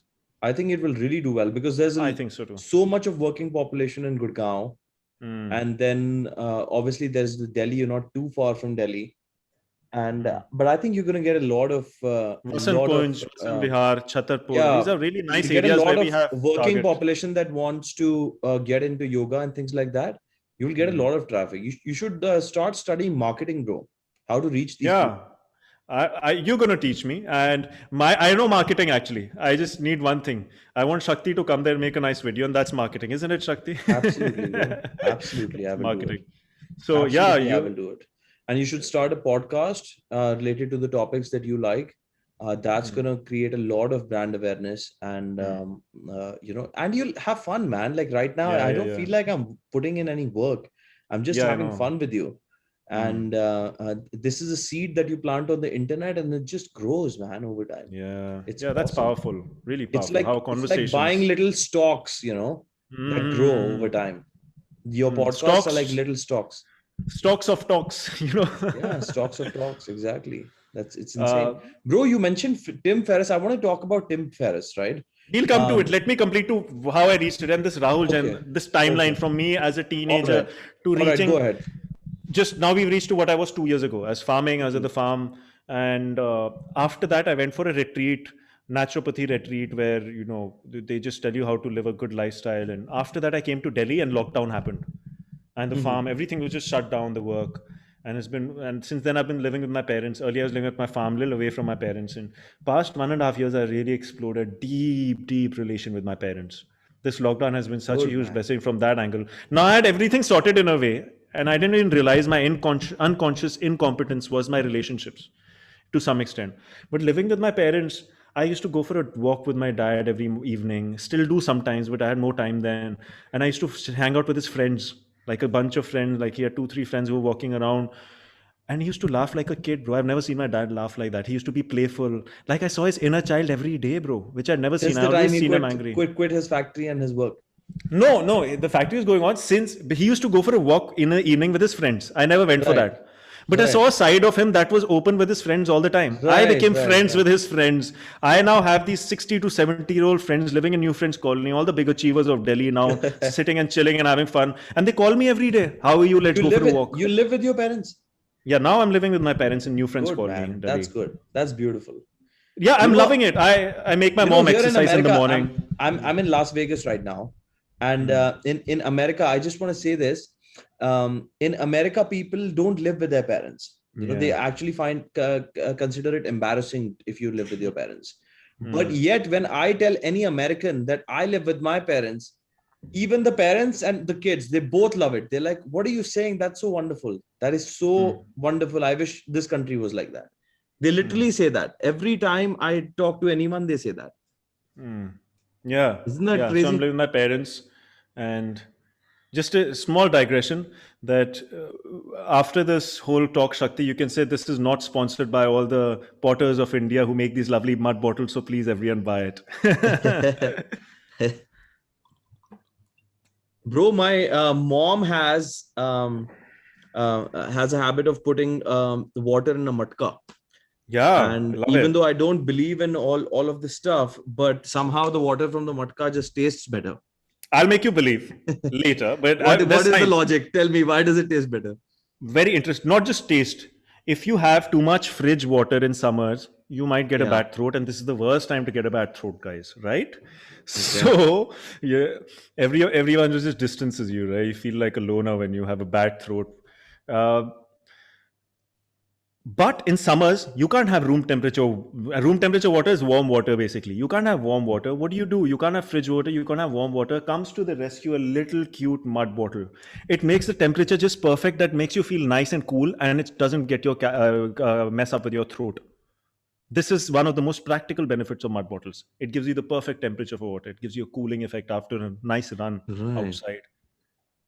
I think it will really do well because there's I think so too. so much of working population in Gurgaon, and then obviously there's the Delhi. You're not too far from Delhi, and but I think you're going to get a lot of Vasant Kunj, Vasant Vihar, Chhatarpur. yeah, These are really nice you get a areas lot where we of have working targets. population that wants to get into yoga and things like that. You will get a lot of traffic. You should start studying marketing, bro. How to reach these people. You're gonna teach me, and I know marketing actually. I just need one thing. I want Shakti to come there and make a nice video, and that's marketing, isn't it, Shakti? Absolutely, bro. Absolutely, I will marketing. do it. So Absolutely, I will do it. And you should start a podcast related to the topics that you like. That's gonna create a lot of brand awareness, and and you'll have fun, man. Like right now, I don't feel like I'm putting in any work. I'm just having fun with you. And this is a seed that you plant on the internet, and it just grows, man, over time. That's awesome. Powerful, really powerful. It's like buying little stocks, that grow over time. Your podcasts are like little stocks. Stocks of talks, Yeah, stocks of talks, exactly. It's insane. Bro, you mentioned Tim Ferriss. I want to talk about Tim Ferriss, right? We'll come to it. Let me complete to how I reached it, and this Rahul Jain, this timeline from me as a teenager to reaching. Go ahead. Just now we've reached to what I was 2 years ago. As farming, I was at the farm, and after that I went for a retreat, naturopathy retreat, where they just tell you how to live a good lifestyle. And after that I came to Delhi, and lockdown happened, and the farm, everything was just shut down, the work. And since then I've been living with my parents. Earlier I was living with my farm, a little away from my parents. And past 1.5 years I really exploded deep relation with my parents. This lockdown has been such a Good huge man. blessing from that angle. Now I had everything sorted in a way, and I didn't even realize my unconscious incompetence was my relationships to some extent. But living with my parents, I used to go for a walk with my dad every evening, still do sometimes, but I had more time then. And I used to hang out with his friends, like a bunch of friends, like he had 2, 3 friends who were walking around. And he used to laugh like a kid, bro. I've never seen my dad laugh like that. He used to be playful. Like I saw his inner child every day, bro, which I'd never seen. Since I the time always he seen him quit angry. quit quit his factory and his work. No, no, the factory is going on since he used to go for a walk in the evening with his friends. I never went for Right. that. But I Right. saw a side of him that was open with his friends all the time. I Right. became Right. friends Right. with his friends. I now have these 60 to 70-year-old friends living in New Friends Colony, all the big achievers of Delhi now, sitting and chilling and having fun. And they call me every day. How are you? Let's go for a walk. You live with your parents? Yeah, now I'm living with my parents in New Friends Good Colony man. in That's Delhi. good. That's beautiful. Yeah, You I'm know, loving it. I make my you know, mom here in exercise in the America, morning. I'm in Las Vegas right now, and in America, I just want to say this: in America, people don't live with their parents. You know, they Yeah. actually consider it embarrassing if you live with your parents. But Mm. yet, when I tell any American that I live with my parents, even the parents and the kids, they both love it. They're like, "What are you saying? That's so wonderful. That is so Mm. wonderful. I wish this country was like that." They Mm. literally say that every time I talk to anyone. They say that. Mm. Yeah, Isn't that yeah. So I'm crazy? living with my parents, and just a small digression that after this whole talk, Shakti, you can say this is not sponsored by all the potters of India who make these lovely mud bottles. So please, everyone, buy it. Bro, my mom has a habit of putting water in a matka. Yeah, I And love even it. though I don't believe in all of this stuff, but somehow the water from the matka just tastes better. I'll make you believe later, but What that's is the science. logic? Tell me, why does it taste better? Very interesting. Not just taste. If you have too much fridge water in summers, you might get a Yeah. bad throat, and this is the worst time to get a bad throat, guys. Right? Okay. So yeah, everyone just distances you, right? You feel like a loner when you have a bad throat. Uh, but in summers, you can't have room temperature. Room temperature water is warm water, basically. You can't have warm water. What do? You can't have fridge water. You can't have warm water. Comes to the rescue a little cute mud bottle. It makes the temperature just perfect. That makes you feel nice and cool, and it doesn't get your mess up with your throat. This is one of the most practical benefits of mud bottles. It gives you the perfect temperature for water. It gives you a cooling effect after a nice run Right. outside.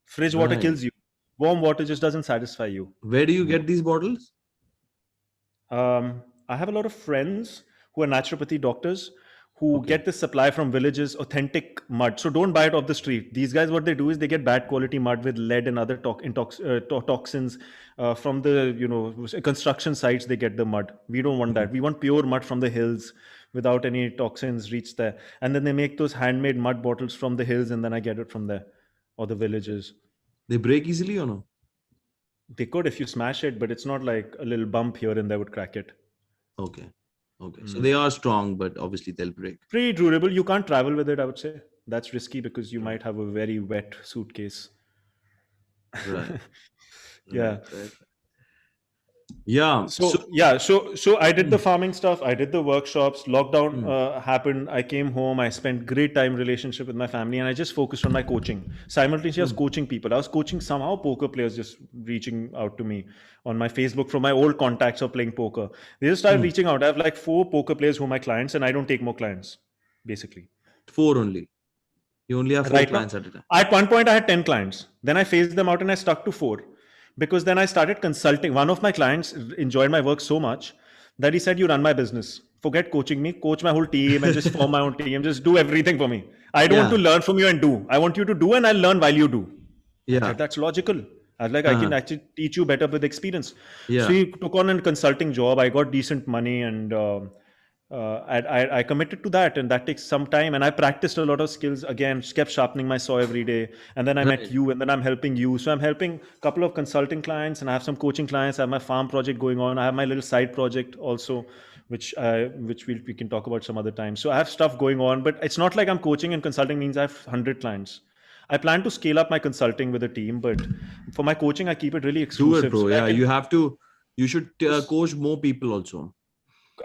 Fridge water Right. kills you. Warm water just doesn't satisfy you. Where do you get these bottles? I have a lot of friends who are naturopathy doctors who Okay. get this supply from villages, authentic mud. So don't buy it off the street. These guys, what they do is they get bad quality mud with lead and other toxins from the construction sites. They get the mud. We don't want Mhm. that. We want pure mud from the hills without any toxins reach there. And then they make those handmade mud bottles from the hills, and then I get it from there or the villages. They break easily or no? They could if you smash it, but it's not like a little bump here and there would crack it. Okay. Okay. So Mm. they are strong, but obviously they'll break. Pretty durable. You can't travel with it, I would say. That's risky because you might have a very wet suitcase. Right. Yeah. Right. Right. Yeah. So So I did the mm, farming stuff. I did the workshops. Lockdown mm, happened. I came home. I spent great time relationship with my family, and I just focused on my coaching. Simultaneously, I was mm, coaching people. I was coaching somehow poker players just reaching out to me on my Facebook from my old contacts of playing poker. They just started mm. reaching out. I have like 4 poker players who are my clients, and I don't take more clients, basically. Four only. You only have four Right now, clients at a time. at one point I had 10 clients. Then I phased them out and I stuck to 4 because then I started consulting. One of my clients enjoyed my work so much that he said, "You run my business. Forget coaching me, coach my whole team and just form my own team. Just do everything for me. I don't want to Yeah. learn from you and do. I want you to do and I'll learn while you do." I Yeah. said, "That's logical." I was like, "I can Uh-huh. actually teach you better with experience." So Yeah. he took on a consulting job. I got decent money and I committed to that, and that takes some time. And I practiced a lot of skills again, kept sharpening my saw every day. And then I met Right. you, and then I'm helping you. So I'm helping a couple of consulting clients, and I have some coaching clients. I have my farm project going on. I have my little side project also, which we can talk about some other time. So I have stuff going on, but it's not like I'm coaching and consulting means I have 100 clients. I plan to scale up my consulting with a team, but for my coaching, I keep it really Do it, exclusive bro. so that I Yeah. can You have to, you should just coach more people also.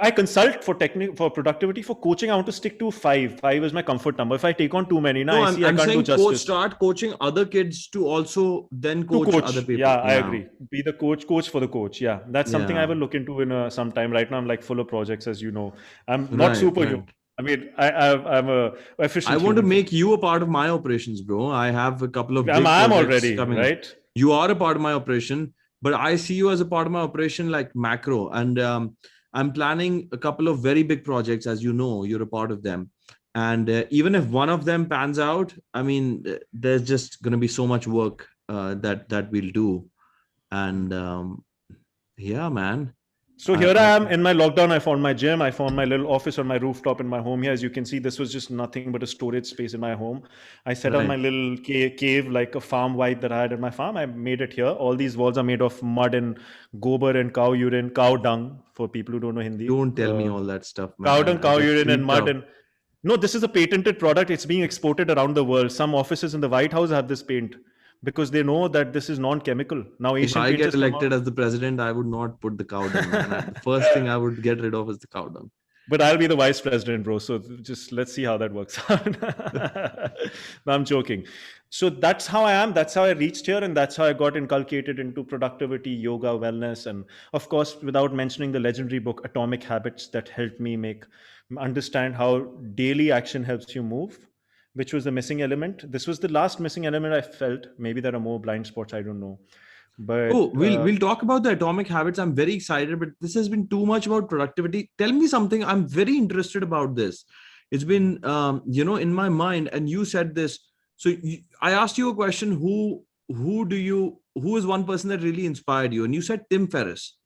I consult for technique, for productivity. For coaching, I want to stick to five. Five is my comfort number. If I take on too many, now No, I I'm see I I'm can't do saying coach, justice. start coaching other kids to also then To coach other coach, people. yeah, I Yeah. agree. Be the coach for the coach. Yeah, that's something I Yeah. will look into in some time. Right now, I'm like full of projects, as you know. I'm not Right, superhuman. right. I mean, I'm a I efficient want to human. make you a part of my operations, bro. I have a couple of big I'm projects already coming up. right. You are a part of my operation, but I see you as a part of my operation like macro. And I'm planning a couple of very big projects, as you know, you're a part of them. And even if one of them pans out, I mean, there's just going to be so much work that we'll do. And yeah, man. So I, here I I am in my lockdown. I found my gym. I found my little office on my rooftop in my home here. As you can see, this was just nothing but a storage space in my home. I set up my right. little cave, like a farm vibe that I had at my farm. I made it here. All these walls are made of mud and gobar and cow urine, cow dung, for people who don't know Hindi. Don't tell me all that stuff, Cow man. dung, I cow get urine, and creeped mud. out. And no, this is a patented product. It's being exported around the world. Some offices in the White House have this paint because they know that this is non-chemical. Now If Asian I Paints get has come elected out. as the president, I would not put the cow dung, man. The first thing I would get rid of is the cow dung. But I'll be the vice president, bro. So just let's see how that works out. No, I'm joking. So that's how I am. That's how I reached here. And that's how I got inculcated into productivity, yoga, wellness. And of course, without mentioning the legendary book, Atomic Habits, that helped me understand how daily action helps you move, which was the missing element. This was the last missing element I felt. Maybe there are more blind spots. I don't know. Oh, But we'll talk about the atomic habits. I'm very excited, but this has been too much about productivity. Tell me something. I'm very interested about this. It's been in my mind, and you said this. So I asked you a question. Who is one person that really inspired you? And you said Tim Ferriss,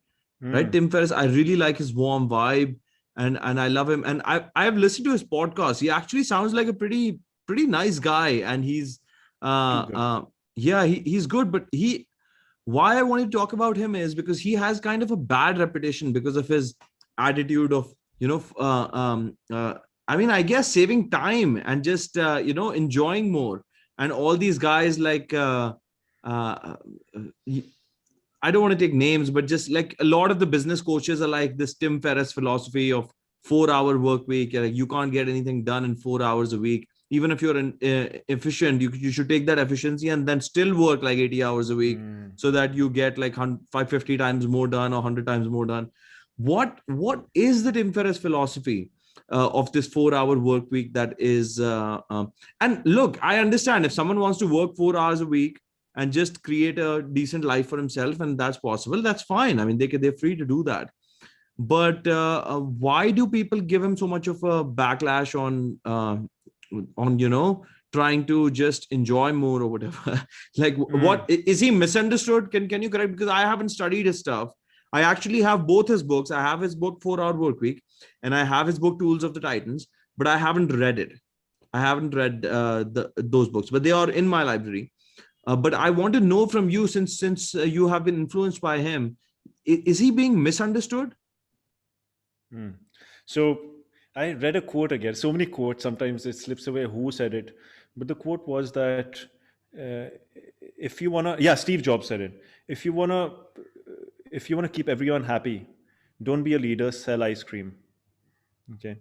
right? mm, Tim Ferriss. I really like his warm vibe, and I love him. And I've listened to his podcast. He actually sounds like a pretty nice guy, and he's too uh good. uh yeah, he's good, but he why I wanted to talk about him is because he has kind of a bad reputation because of his attitude of, I mean, I guess saving time and just, enjoying more. And all these guys like, uh, I don't want to take names, but just like a lot of the business coaches are like this Tim Ferriss philosophy of 4 hour work week. Like you can't get anything done in 4 hours a week. Even if you're efficient, you should take that efficiency and then still work like 80 hours a week Mm. so that you get like 550 times more done or 100 times more done. What is the Tim Ferriss philosophy of this 4 hour work week that is and look, I understand if someone wants to work 4 hours a week and just create a decent life for himself and that's possible, that's fine. I mean, they're free to do that. But why do people give him so much of a backlash on trying to just enjoy more or whatever? Like, what Mm. is he misunderstood? Can you correct, because I haven't studied his stuff. I actually have both his books. I have his book 4 hour work week and I have his book Tools of the Titans, but I haven't read it. I haven't read those books, but they are in my library. But I want to know from you, since you have been influenced by him, is he being misunderstood? Mm. So I read a quote again. So many quotes. Sometimes it slips away who said it, but the quote was that uh, if you wanna, yeah, Steve Jobs said it. If you wanna, if you wanna keep everyone happy, don't be a leader. Sell ice cream. Okay.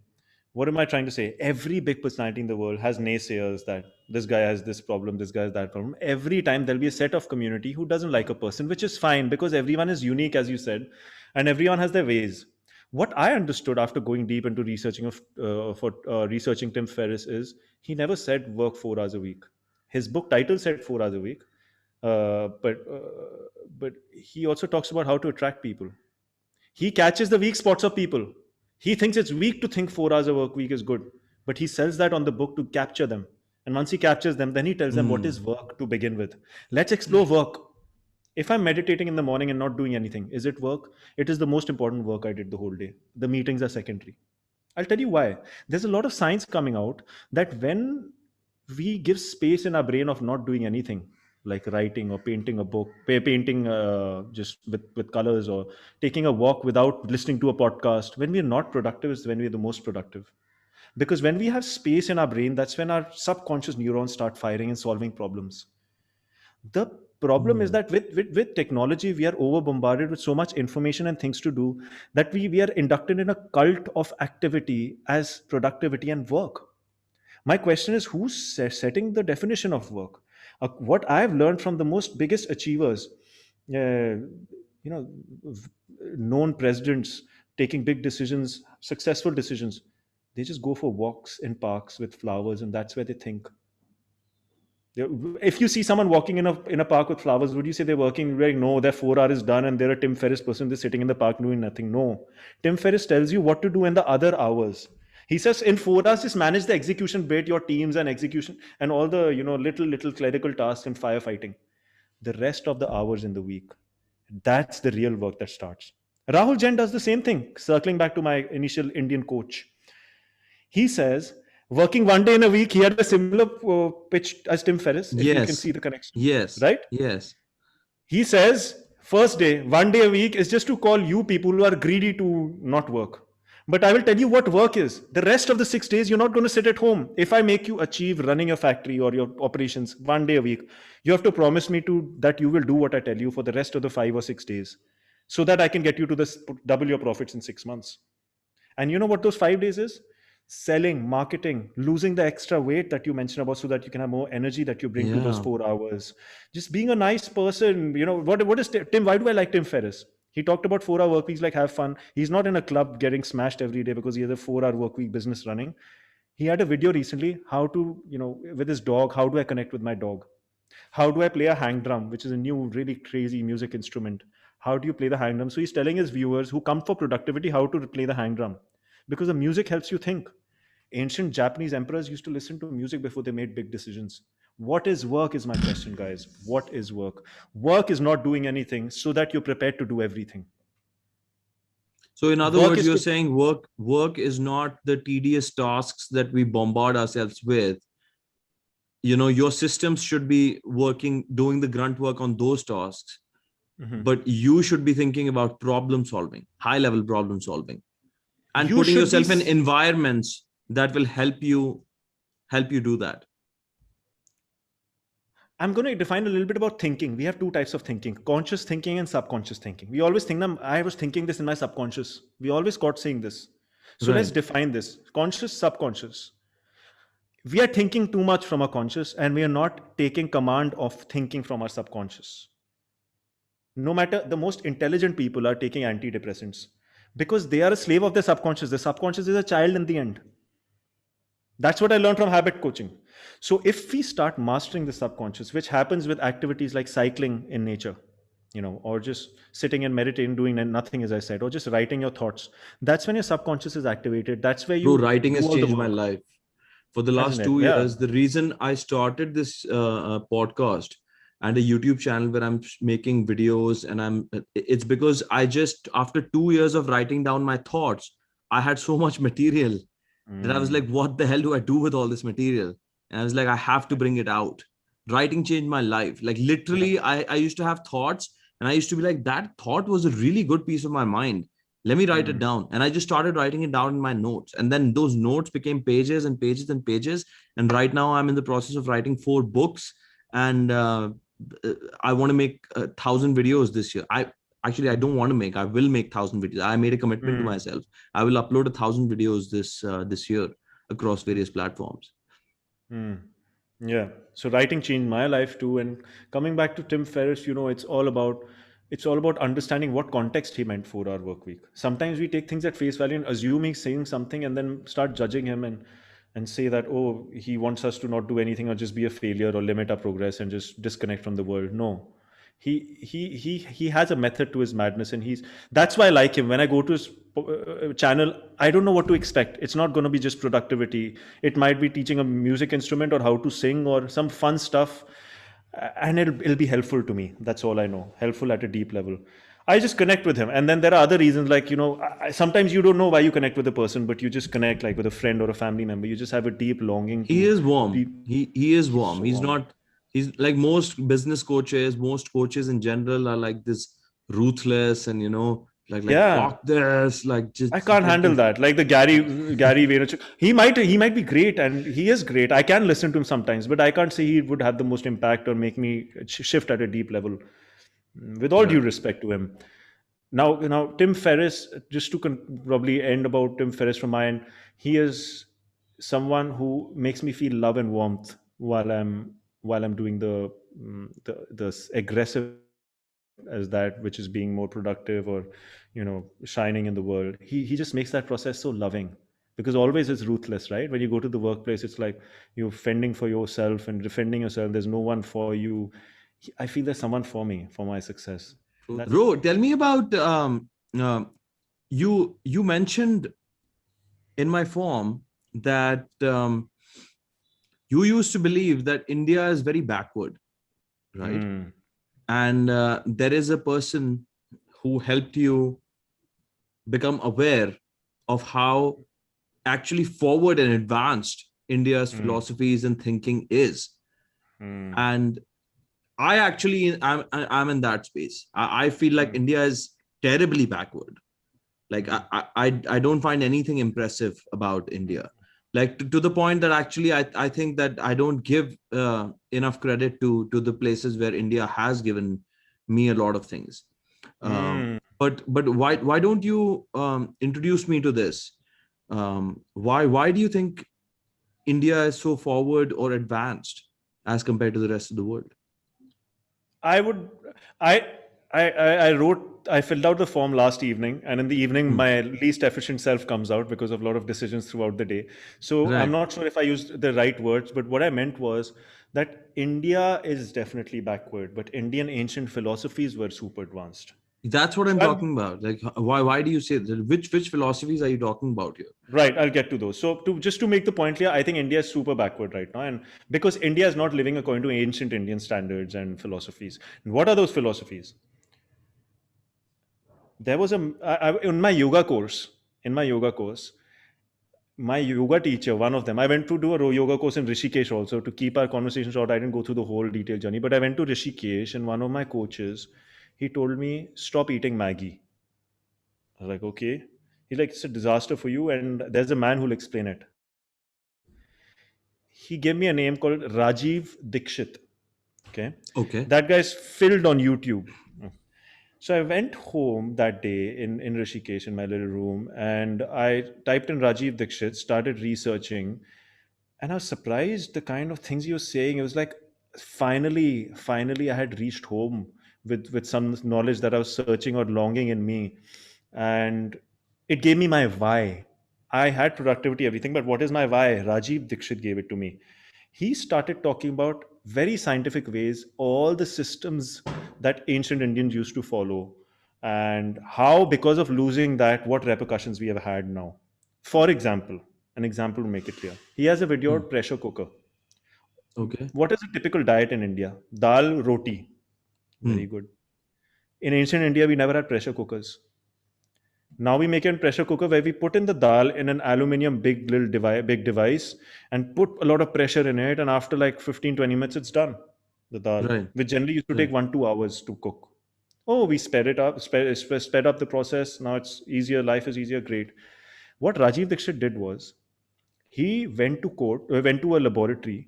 What am I trying to say? Every big personality in the world has naysayers that this guy has this problem, this guy has that problem. Every time there'll be a set of community who doesn't like a person, which is fine because everyone is unique, as you said, and everyone has their ways. What I understood after going deep into researching Tim Ferriss is he never said work 4 hours a week. His book title said 4 hours a week, but he also talks about how to attract people. He catches the weak spots of people. He thinks it's weak to think 4 hours a work week is good, but he sells that on the book to capture them. And once he captures them, then he tells them what is Hmm. work to begin with. Let's explore work. If I'm meditating in the morning and not doing anything, is it work? It is the most important work I did the whole day. The meetings are secondary. I'll tell you why. There's a lot of science coming out that when we give space in our brain of not doing anything, like writing or painting a book, painting just with colors, or taking a walk without listening to a podcast, when we're not productive is when we're the most productive. Because when we have space in our brain, that's when our subconscious neurons start firing and solving problems. The Problem is that with technology, we are over bombarded with so much information and things to do that we are inducted in a cult of activity as productivity and work. My question is, who's setting the definition of work? What I've learned from the most biggest achievers, you know, known presidents taking big decisions, successful decisions, they just go for walks in parks with flowers, and that's where they think. If you see someone walking in a park with flowers, would you say they're working? Like, no, their 4 hour is done, and they're a Tim Ferriss person. They're sitting in the park doing nothing. No, Tim Ferriss tells you what to do in the other hours. He says in 4 hours, just manage the execution bit, your teams and execution, and all the little clerical tasks and firefighting. The rest of the hours in the week, that's the real work that starts. Rahul Jain does the same thing. Circling back to my initial Indian coach, he says working one day in a week, he had a similar pitch as Tim Ferriss, if you can see Yes. the connection. Yes. Right? Yes. He says, first day, one day a week is just to call you people who are greedy to not work. But I will tell you what work is. The rest of the 6 days, you're not going to sit at home. If I make you achieve running your factory or your operations one day a week, you have to promise me that you will do what I tell you for the rest of the 5 or 6 days, so that I can get you to this double your profits in 6 months. And you know what those 5 days is? Selling, marketing, losing the extra weight that you mentioned about, so that you can have more energy that you bring to those Yeah. 4 hours. Just being a nice person. What is Tim? Why do I like Tim Ferriss? He talked about 4 hour work weeks, like have fun. He's not in a club getting smashed every day because he has a 4 hour work week business running. He had a video recently, how to, with his dog, how do I connect with my dog? How do I play a hang drum, which is a new, really crazy music instrument? How do you play the hang drum? So he's telling his viewers who come for productivity how to play the hang drum, because the music helps you think. Ancient Japanese emperors used to listen to music before they made big decisions. What is work is my question, guys. What is work? Work is not doing anything so that you're prepared to do everything. So in other Work words, is you're to, saying work is not the tedious tasks that we bombard ourselves with. Your systems should be working, doing the grunt work on those tasks, Mhm. but you should be thinking about problem solving, high level problem solving, and You putting should be. yourself in environments that will help you do that. I'm going to define a little bit about thinking. We have two types of thinking: conscious thinking and subconscious thinking. We always think that I was thinking this in my subconscious. We always got saying this. So let's Right. define this: conscious, subconscious. We are thinking too much from our conscious, and we are not taking command of thinking from our subconscious. No matter, the most intelligent people are taking antidepressants because they are a slave of their subconscious. The subconscious is a child in the end. That's what I learned from habit coaching. So if we start mastering the subconscious, which happens with activities like cycling in nature, or just sitting and meditating, doing nothing, as I said, or just writing your thoughts, that's when your subconscious is activated. That's where Bro, you writing do has all the changed my work, life. For the last hasn't it? 2 years, the reason I started this podcast and a YouTube channel where I'm making videos, and it's because I just, after 2 years of writing down my thoughts, I had so much material that I was like, what the hell do I do with all this material? And I was like, I have to bring it out. Writing changed my life. Like literally, I used to have thoughts, and I used to be like, that thought was a really good piece of my mind. Let me write it down. And I just started writing it down in my notes. And then those notes became pages and pages and pages. And right now I'm in the process of writing 4 books. And I want to make 1,000 videos this year. I don't want to make. I will make 1,000 videos. I made a commitment to myself. I will upload 1,000 videos this year across various platforms. Yeah. So writing changed my life too. And coming back to Tim Ferriss, it's all about understanding what context he meant 4 hour work week. Sometimes we take things at face value and assume he's saying something, and then start judging him and say that, oh, he wants us to not do anything or just be a failure or limit our progress and just disconnect from the world. No. He has a method to his madness, and that's why I like him. When I go to his channel, I don't know what to expect. It's not going to be just productivity. It might be teaching a music instrument or how to sing or some fun stuff, and it'll be helpful to me. That's all I know. Helpful at a deep level. I just connect with him, and then there are other reasons, like, sometimes you don't know why you connect with a person, but you just connect, like with a friend or a family member. You just have a deep longing He to is warm. be He is warm. so He's warm. not. He's like most business coaches. Most coaches in general are like this ruthless and like fuck Yeah, this, like I just can't get handle this. that. Like the Gary Vaynerchuk, he might be great, and he is great. I can listen to him sometimes, but I can't say he would have the most impact or make me shift at a deep level. With all due Right. respect to him. Now, Tim Ferriss. Just to probably end about Tim Ferriss from my end, he is someone who makes me feel love and warmth while I'm doing the aggressive as that, which is being more productive or shining in the world. He just makes that process so loving, because always it's ruthless, right? When you go to the workplace, it's like you're fending for yourself and defending yourself. There's no one for you. I feel there's someone for me, for my success. And that's Bro, tell me about you mentioned in my form that you used to believe that India is very backward, right? mm, And there is a person who helped you become aware of how actually forward and advanced India's mm, philosophies and thinking is. mm, And I actually I'm in that space. I feel like mm, India is terribly backward. Like mm, I don't find anything impressive about India. Like to the point that actually I think that I don't give enough credit to the places where India has given me a lot of things. mm. But why don't you introduce me to this? Why do you think India is so forward or advanced as compared to the rest of the world? I would. I. I filled out the form last evening, and in the evening, Hmm. my least efficient self comes out because of a lot of decisions throughout the day. So I'm Right. not sure if I used the right words, but what I meant was that India is definitely backward, but Indian ancient philosophies were super advanced. That's what So I'm I'll talking about. Like, why do you say that? Which philosophies are you talking about here? Right, I'll get to those. So, to make the point clear, I think India is super backward right now, and because India is not living according to ancient Indian standards and philosophies. And what are those philosophies? There was in my yoga course. In my yoga course, my yoga teacher, one of them, I went to do a yoga course in Rishikesh also. To keep our conversation short, I didn't go through the whole detailed journey, but I went to Rishikesh, and one of my coaches, he told me stop eating Maggie. I was like, okay. He's like, it's a disaster for you, and there's a man who'll explain it. He gave me a name called Rajiv Dikshit. Okay. That guy's Okay. filled on YouTube. So I went home that day in Rishikesh in my little room, and I typed in Rajiv Dikshit, started researching, and I was surprised the kind of things he was saying. It was like finally I had reached home with some knowledge that I was searching or longing in me. And it gave me my why. I had productivity, everything, but what is my why? Rajiv Dikshit gave it to me. He started talking about very scientific ways, all the systems that ancient Indians used to follow, and how, because of losing that, what repercussions we have had now. For example, an example to make it clear, he has a video Hmm. on pressure cooker. Okay. What is a typical diet in India? Dal, roti. Very Hmm. good. In ancient India, we never had pressure cookers. Now we make a pressure cooker where we put in the dal in an aluminium big device and put a lot of pressure in it, and after like 15-20 minutes it's done. The dal, Right. which generally used to take Right. 1-2 hours to cook. Oh, we sped up the process. Now it's easier. Life is easier. Great. What Rajiv Dixit did was he went to a laboratory,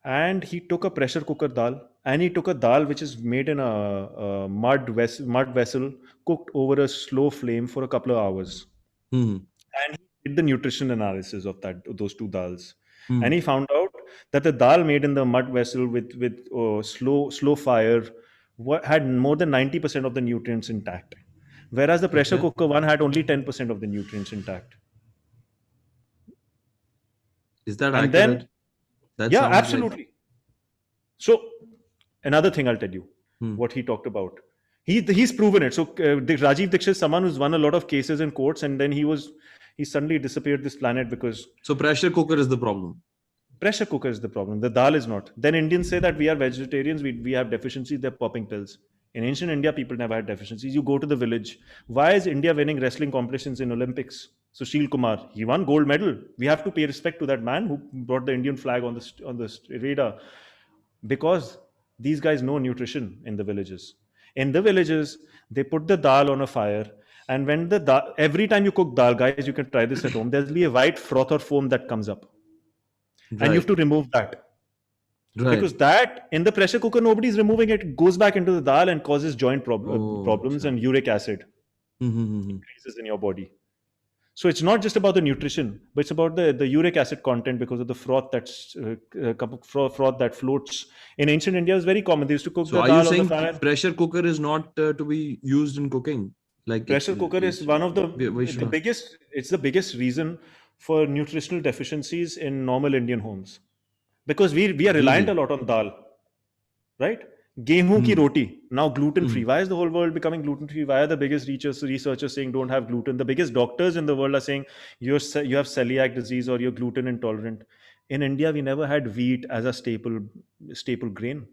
and he took a pressure cooker dal, and he took a dal which is made in a mud vessel, cooked over a slow flame for a couple of hours, Hmm. and he did the nutrition analysis of those two dals, and Hmm. he found out that the dal made in the mud vessel with slow fire had more than 90% of the nutrients intact, whereas the pressure Okay. cooker one had only 10% of the nutrients intact. Is that And then, accurate? That yeah, sounds like. absolutely. So another thing I'll tell you, Hmm. what he talked about. He's proven it. So Rajiv Dixit is someone who's won a lot of cases in courts, and then he suddenly disappeared this planet because So pressure cooker is the problem. pressure cooker is the problem. The dal is not. Then Indians say that we are vegetarians, we have deficiencies, they're popping pills. In ancient India, people never had deficiencies. You go to the village. Why is India winning wrestling competitions in Olympics? Sushil Kumar, he won gold medal. We have to pay respect to that man who brought the Indian flag on the radar, because these guys know nutrition in the villages. In the villages, they put the dal on a fire, And when the every time you cook dal, guys, you can try this at home. There'll be a white froth or foam that comes up, and you have Right. to remove that. Right. Because that in the pressure cooker, nobody's removing it. It goes back into the dal and causes joint Oh, problems and okay. uric acid Mm-hmm. increases in your body. So it's not just about the nutrition, but it's about the uric acid content because of the froth froth that floats. In ancient India, it was very common. They used to cook So the are you dal on the saying fire. pressure cooker is not to be used in cooking? Like Pressure cooker is it's one of we should the not. biggest. It's the biggest reason for nutritional deficiencies in normal Indian homes because we are reliant a Really? lot on dal, right? Gehu ki Hmm. roti, now gluten free. Hmm. Why is the whole world becoming gluten free? Why are the biggest researchers saying don't have gluten? The biggest doctors in the world are saying you have celiac disease or you're gluten intolerant. In India, we never had wheat as a staple grain.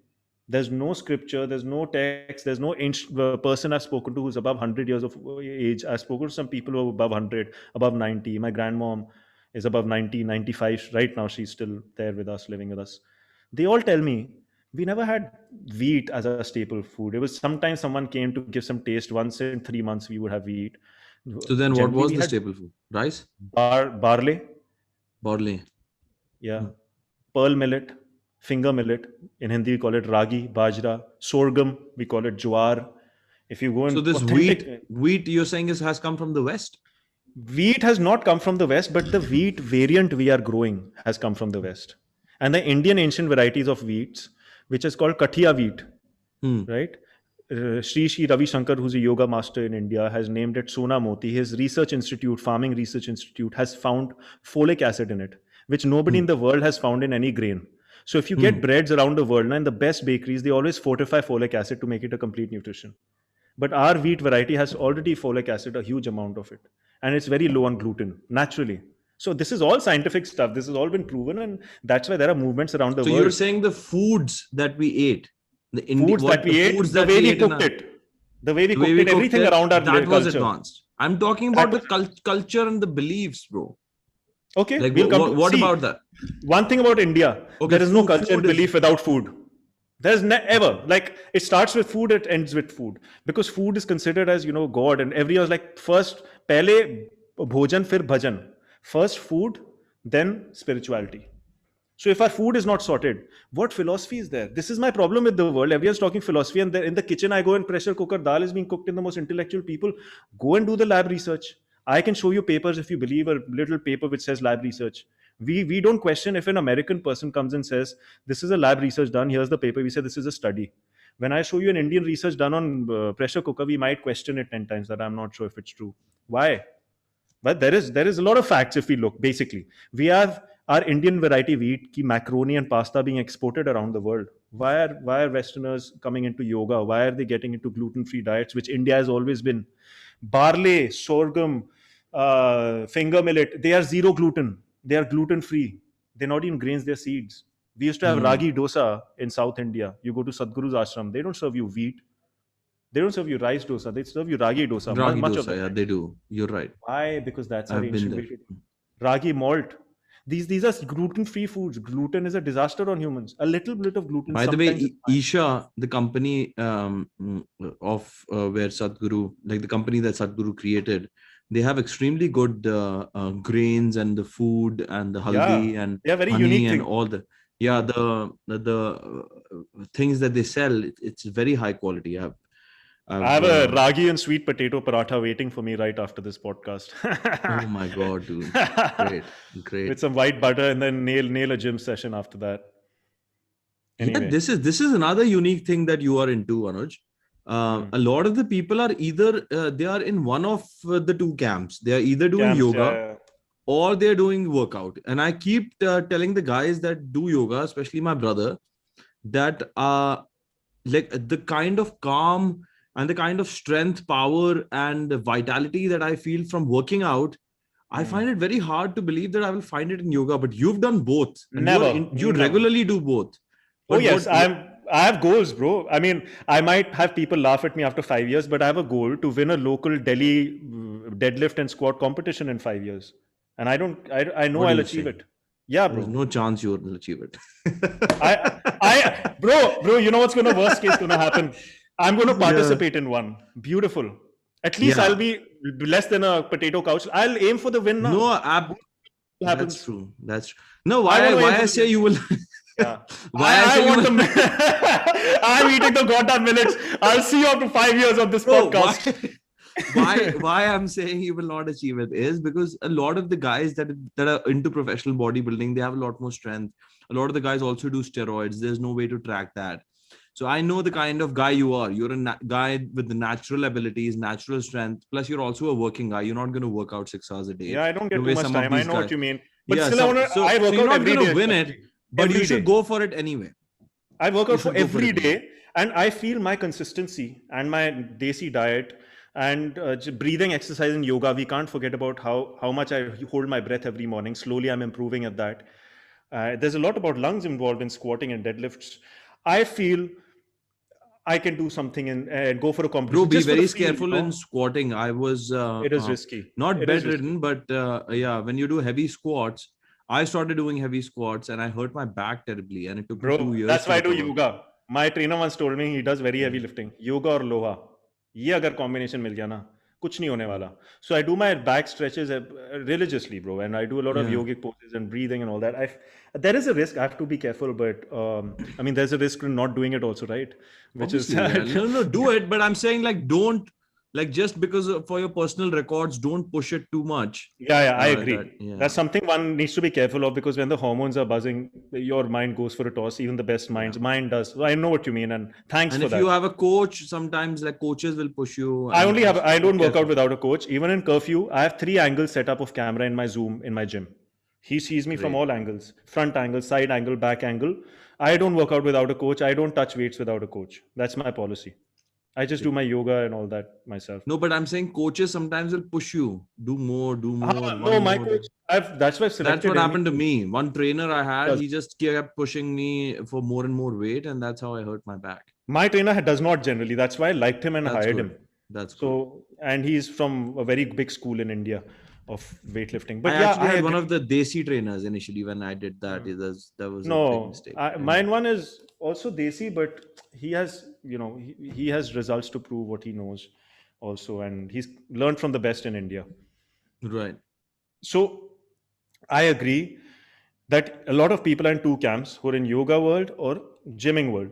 There's no scripture, there's no text, there's no ancient person I've spoken to who's above 100 years of age. I've spoken to some people who are above 100, above 90. My grandmom is above 90, 95 right now. She's still there with us, living with us. They all tell me we never had wheat as a staple food. It was sometimes someone came to give some taste. Once in 3 months, we would have wheat. So then what Generally, was we the had staple food? Rice? barley, Barley. yeah, Hmm. pearl millet, finger millet. In Hindi, we call it ragi, bajra, sorghum, we call it jowar. If you go So in this authentic, wheat you're saying has come from the West? wheat has not come from the West, but the wheat variant we are growing has come from the West. And the Indian ancient varieties of wheats, which is called Kathia wheat, Hmm. right? Sri Ravi Shankar, who's a yoga master in India, has named it Sona Moti. His research institute, Farming Research Institute, has found folic acid in it, which nobody Hmm. in the world has found in any grain. So if you get Hmm. breads around the world, now in the best bakeries, they always fortify folic acid to make it a complete nutrition. But our wheat variety has already folic acid, a huge amount of it, and it's very low on gluten naturally. So this is all scientific stuff. This has all been proven, and that's why there are movements around the So you're world. saying the foods that we ate, Foods that what the we ate, foods the that way we we ate in cooked it, the way we the way cooked we it, cooked everything it, around our that was culture. advanced. I'm talking about That the was culture and the beliefs, bro. okay. Like We'll come to what see about that? one thing about India. Okay, There is no culture food and is belief without food. There's okay. ever like it starts with food, it ends with food because food is considered as God, and every year is like first pehle bhojan fir bhajan, first food, then spirituality. So if our food is not sorted, what philosophy is there? This is my problem with the world. Everyone's talking philosophy, and in the kitchen, I go and pressure cooker dal is being cooked in the most intellectual people. Go and do the lab research. I can show you papers if you believe a little paper which says lab research. We don't question if an American person comes and says this is a lab research done. Here's the paper. We say this is a study. When I show you an Indian research done on pressure cooker, we might question it 10 times that I'm not sure if it's true. Why? But there is a lot of facts if we look. Basically, we have our Indian variety wheat, ki macaroni and pasta being exported around the world. Why are Westerners coming into yoga? Why are they getting into gluten-free diets, which India has always been? Barley, sorghum, finger millet, they are zero gluten. They are gluten-free. They're not even grains, they're seeds. We used to have Hmm. ragi dosa in South India. You go to Sadhguru's ashram, they don't serve you wheat. They don't serve you rice dosa. They serve you ragi dosa Ragi much of dosa, the yeah, time. they do. You're right. Why? Because that's our I've been ancient there. way to do. Ragi malt. These are gluten-free foods. Gluten is a disaster on humans. A little bit of gluten By the way, sometimes is fine. Isha, the company of where Sadhguru, like the company that Sadhguru created, they have extremely good grains and the food and the haldi Yeah, and they are very honey unique and thing. all the yeah the things that they sell. It's very high quality. I I've have a ragi and sweet potato paratha waiting for me right after this podcast. oh my god, dude, great, With great. some white butter and then nail a gym session after that. Yeah, Anyway. this is another unique thing that you are into, Anuj. Hmm. A lot of the people are either they are in one of the two camps. They are either doing Camps, yoga yeah. or they're doing workout. And I keep telling the guys that do yoga, especially my brother, that like the kind of calm and the kind of strength, power, and vitality that I feel from working out, I Hmm. find it very hard to believe that I will find it in yoga. But you've done both, and Never, you never. regularly do both. Oh But yes, I have goals, bro. I mean, I might have people laugh at me after 5 years, but I have a goal to win a local Delhi deadlift and squat competition in 5 years, and I know what are I'll you achieve saying? it. Yeah, There is bro. no chance you will achieve it. Bro. You know what's gonna worst case gonna happen? I'm gonna Yeah. participate in one. Beautiful. At least I'll Yeah. be. less than a potato couch. I'll aim for the win now. No, What that's happens? true. That's true. No, I want to aim why for I the say win. you will Yeah. why I I say you want will the. I'm eating the goddamn millets. I'll see you after 5 years of this no, why podcast. why I'm saying you will not achieve it is because a lot of the guys that are into professional bodybuilding, they have a lot more strength. A lot of the guys also do steroids. There's no way to track that. So I know the kind of guy you are. You're a guy with the natural abilities, natural strength. Plus, you're also a working guy. You're not going to work out 6 hours a day Yeah, I don't the get too way much some of time. I these know what guys. you mean. But Yeah, still, I want to. I so work you're out not every going day. to win it, but you Every should day. go for it anyway. I work You out for should go for every it anyway. day, and I feel my consistency and my desi diet and breathing exercise and yoga. We can't forget about how much I hold my breath every morning. Slowly, I'm improving at that. There's a lot about lungs involved in squatting and deadlifts. I feel I can do something and go for a Bro, competition be just for the very feel. careful in squatting. I was It is risky. not It is risky. bedridden, but yeah, when you do heavy squats, I started doing heavy squats and I hurt my back terribly, and it took me Bro, 2 years that's to why I do recover. yoga. My trainer once told me he does very heavy Mm, lifting. Yoga और लोहा. ये अगर combination मिल गया ना, कुछ नहीं होने वाला. So I do my back stretches religiously, bro, and I do a lot of yeah, yogic poses and breathing and all that. There is a risk. I have to be careful, but I mean, there's a risk in not doing it also, right? Which is obviously, yeah. No, no, do it. But I'm saying like don't like just because for your personal records, don't push it too much. Yeah, I That agree. yeah, That's something one needs to be careful of because when the hormones are buzzing, your mind goes for a toss. Even the best yeah. minds, mine does. So I know what you mean, and thanks And for if you that. have a coach, sometimes like coaches will push you and I be don't work out careful. without a coach. Even in curfew, I have 3 angles set up of camera in my Zoom in my gym. He sees me from Great. all angles: front angle, side angle, back angle. I don't work out without a coach. I don't touch weights without a coach. That's my policy. I just do my yoga and all that myself. No, but I'm saying coaches sometimes will push you. Do more, one No, my more. coach. That's why I've That's selected what him. happened to me. One trainer I had, Does. he just kept pushing me for more and more weight, and that's how I hurt my back. My trainer does not generally. That's why I liked him and That's hired good. him. That's good. So, and he's from a very big school in India of weightlifting. I But yeah, actually I had one agree. of the Desi trainers initially when I did that. That was a big No, mistake. mine one is also desi, but he has, he has results to prove what he knows also. And he's learned from the best in India. Right. So I agree that a lot of people are in two camps who are in yoga world or gymming world.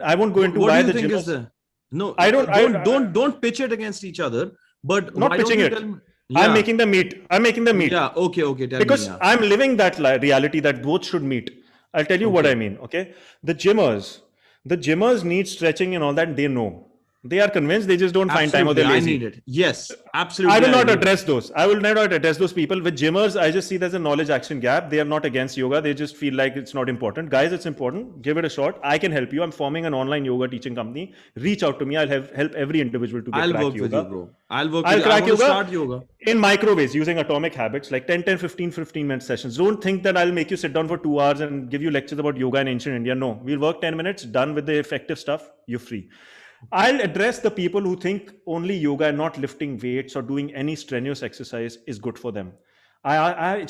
I won't go into What do why you the think is gymmers. the no? I don't, Don't pitch it against each other. But not why don't pitching you it. tell me? I'm Yeah. making them meet. I'm making them meet. Yeah. Okay. Tell me. Because Yeah. I'm living that reality that both should meet. I'll tell you what I Okay. mean. Okay, the gymmers need stretching and all that. They know. They are convinced. They just don't find time or Absolutely. they're I lazy. need it. Yes. I Absolutely. will I not agree. address those. I will not address those people. With gymmers, I just see there's a knowledge action gap. They are not against yoga. They just feel like it's not important. Guys, it's important. Give it a shot. I can help you. I'm forming an online yoga teaching company. Reach out to me. I'll help every individual to I'll crack work with you, yoga. bro. I'll work with I'll you. I crack want to yoga start yoga. in micro ways using atomic habits like 15-minute sessions. Don't think that I'll make you sit down for 2 hours and give you lectures about yoga in ancient India. No, we'll work 10 minutes, done with the effective stuff, you're free. I'll address the people who think only yoga and not lifting weights or doing any strenuous exercise is good for them. I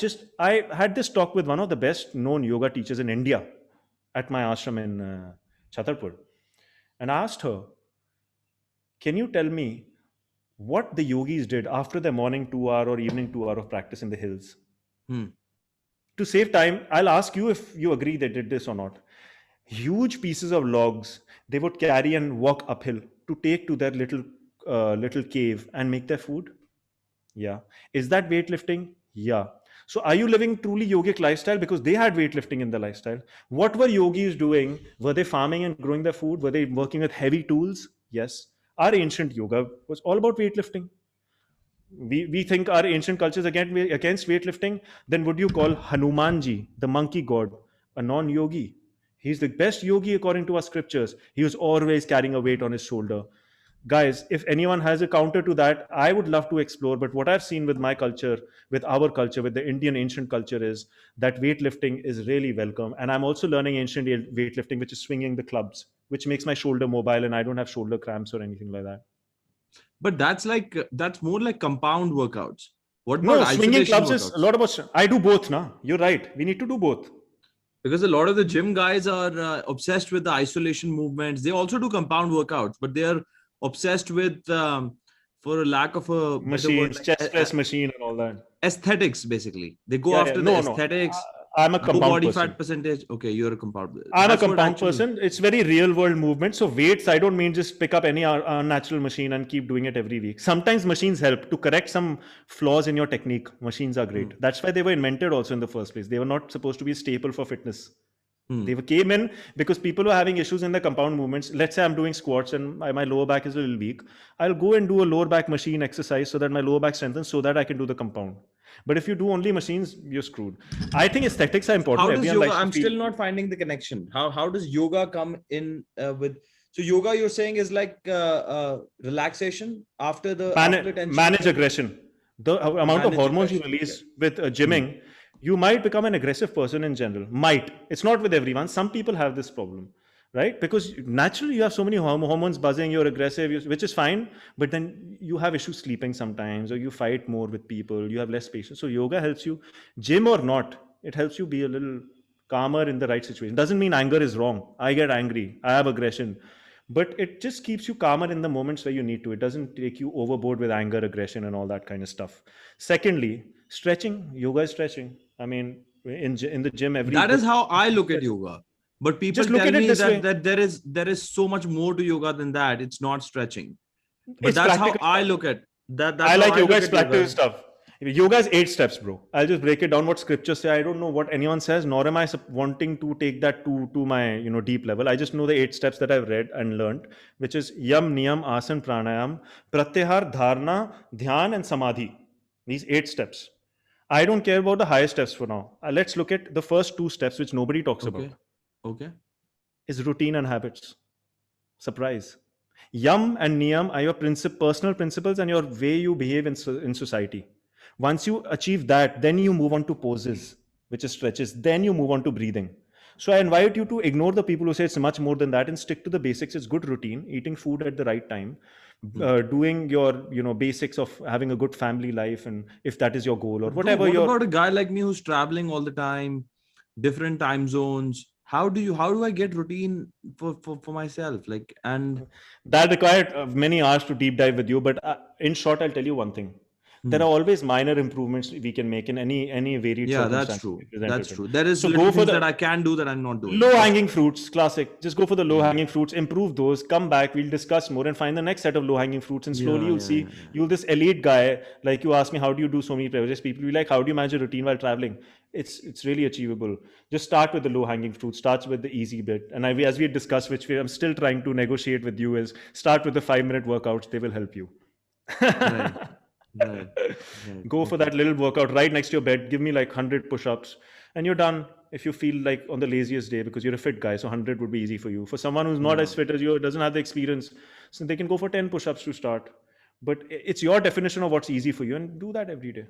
had this talk with one of the best known yoga teachers in India at my ashram in Chhatarpur. And I asked her, can you tell me what the yogis did after their morning 2 hour or evening 2 hour of practice in the hills? Hmm. To save time, I'll ask you if you agree they did this or not. Huge pieces of logs they would carry and walk uphill to take to their little cave and make their food. Yeah. Is that weightlifting? Yeah. So are you living truly yogic lifestyle? Because they had weightlifting in the lifestyle. What were yogis doing? Were they farming and growing their food? Were they working with heavy tools? Yes. Our ancient yoga was all about weightlifting. We think our ancient cultures against weightlifting. Then would you call Hanumanji, the monkey god, a non-yogi? He's the best yogi according to our scriptures. He was always carrying a weight on his shoulder. Guys, if anyone has a counter to that, I would love to explore. But what I've seen with my culture, with our culture, with the Indian ancient culture, is that weightlifting is really welcome. And I'm also learning ancient weightlifting, which is swinging the clubs, which makes my shoulder mobile and I don't have shoulder cramps or anything like that. But that's more like compound workouts. What about No, swinging isolation clubs is a workouts? lot about. I do both now. You're right. We need to do both. Because a lot of the gym guys are obsessed with the isolation movements. They also do compound workouts, but they are obsessed with for a lack of a better word, Machines, like chest press machine and all that. aesthetics. Basically, they go Yeah, yeah. after the No, no. aesthetics, I'm a low compound body person. fat percentage. Okay, you're a compound. I'm a That's what compound actually. person. It's very real world movement. So weights, I don't mean just pick up any unnatural machine and keep doing it every week. Sometimes machines help to correct some flaws in your technique. Machines are Hmm. great. That's why they were invented also in the first place. They were not supposed to be a staple for fitness. Hmm. Came in because people were having issues in the compound movements. Let's say I'm doing squats and my lower back is a little weak. I'll go and do a lower back machine exercise so that my lower back strengthens so that I can do the compound. But if you do only machines, you're screwed. I think aesthetics are important. How does Everyone yoga? likes to I'm feel still not finding the connection. How does yoga come in with? So yoga, you're saying, is like relaxation after the tension manage thing. aggression. The amount of Manage hormones you aggression. Okay. release with Hmm. gymming, you might become an aggressive person in general. Might. It's not with everyone. Some people have this problem, right? Because naturally you have so many hormones buzzing, you're aggressive, which is fine, but then you have issues sleeping sometimes, or you fight more with people, you have less patience. So yoga helps you, gym or not, it helps you be a little calmer in the right situation. Doesn't mean anger is wrong. I get angry, I have aggression, but it just keeps you calmer in the moments where you need to. It doesn't take you overboard with anger, aggression, and all that kind of stuff. Secondly, stretching. Yoga is stretching. I mean, in the gym, every That is good how I look at yoga. But people just look tell at it me this that way. there is so much more to yoga than that. It's not stretching. But It's that's how practical I stuff. look at that. That's I how like I yoga. look It's at practical yoga. stuff. Yoga is 8 steps, bro. I'll just break it down what scriptures say. I don't know what anyone says, nor am I wanting to take that to my deep level. I just know the 8 steps that I've read and learned, which is yam, niyam, asan, pranayam, pratyahar, dharna, dhyan, and samadhi. These 8 steps. I don't care about the higher steps for now. Let's look at the first 2 steps, which nobody talks about, Okay. Okay. is routine and habits. Surprise. Yam and Niyam are your personal principles and your way you behave in society. Once you achieve that, then you move on to poses, which is stretches. Then you move on to breathing. So I invite you to ignore the people who say it's much more than that and stick to the basics. It's good routine, eating food at the right time, Hmm. doing your basics of having a good family life, and if that is your goal or But bro, whatever what your. about a guy like me who's traveling all the time, different time zones? How do I get routine for myself? Like, and That required many hours to deep dive with you, but in short, I'll tell you one thing. There hmm. are always minor improvements we can make in any varied Yeah, that's circumstance we true. present That's it in. true. There is So little go for things that the I can do that I'm not doing. low But hanging fruits, classic. Just go for the low yeah. hanging fruits, improve those, come back, we'll discuss more and find the next set of low hanging fruits. And slowly Yeah, you'll yeah, see, yeah, yeah. you'll this elite guy, like you ask me, how do you do so many privileged people? Be like, how do you manage a routine while traveling? It's really achievable. Just start with the low hanging fruit, starts with the easy bit. And as we had discussed, which I'm still trying to negotiate with you, is start with the 5-minute workouts. They will help you. Right. Right. Right. Go for Okay. that little workout right next to your bed. Give me like 100 push-ups and you're done. If you feel like on the laziest day, because you're a fit guy, so 100 would be easy for you. For someone who's not Yeah. as fit as you, doesn't have the experience, so they can go for 10 push-ups to start. But it's your definition of what's easy for you, and do that every day.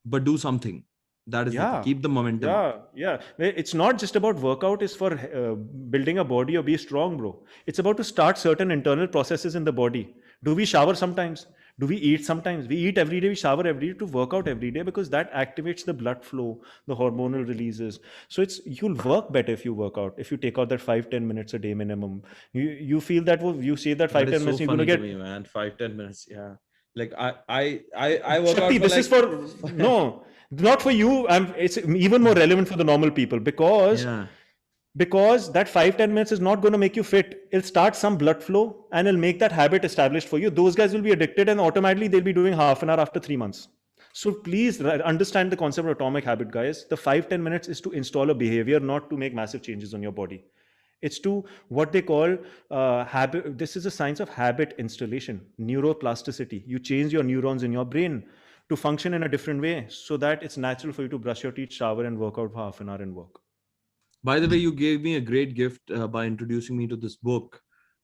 But do something. That is the thing. Yeah, Keep the momentum up. yeah. It's not just about workout. It's for building a body or be strong, bro. It's about to start certain internal processes in the body. Do we shower sometimes? Do we eat sometimes? We eat every day. We shower every day to work out every day because that activates the blood flow, the hormonal releases. So you'll work better if you work out. If you take out that 5-10 minutes a day minimum, you feel that you say that That five is ten so minutes you're gonna funny to get. me, man. 5-10 minutes. Yeah. Like I work out Shakti, for this is like for no, not for you. It's even more relevant for the normal people yeah. because that 5-10 minutes is not going to make you fit. It'll start some blood flow and it'll make that habit established for you. Those guys will be addicted and automatically they'll be doing half an hour after 3 months. So please understand the concept of atomic habit, guys. The 5-10 minutes is to install a behavior, not to make massive changes on your body. It's to what they call habit. This is a science of habit installation, neuroplasticity. You change your neurons in your brain to function in a different way so that it's natural for you to brush your teeth, shower, and work out for half an hour and work. By the way, you gave me a great gift by introducing me to this book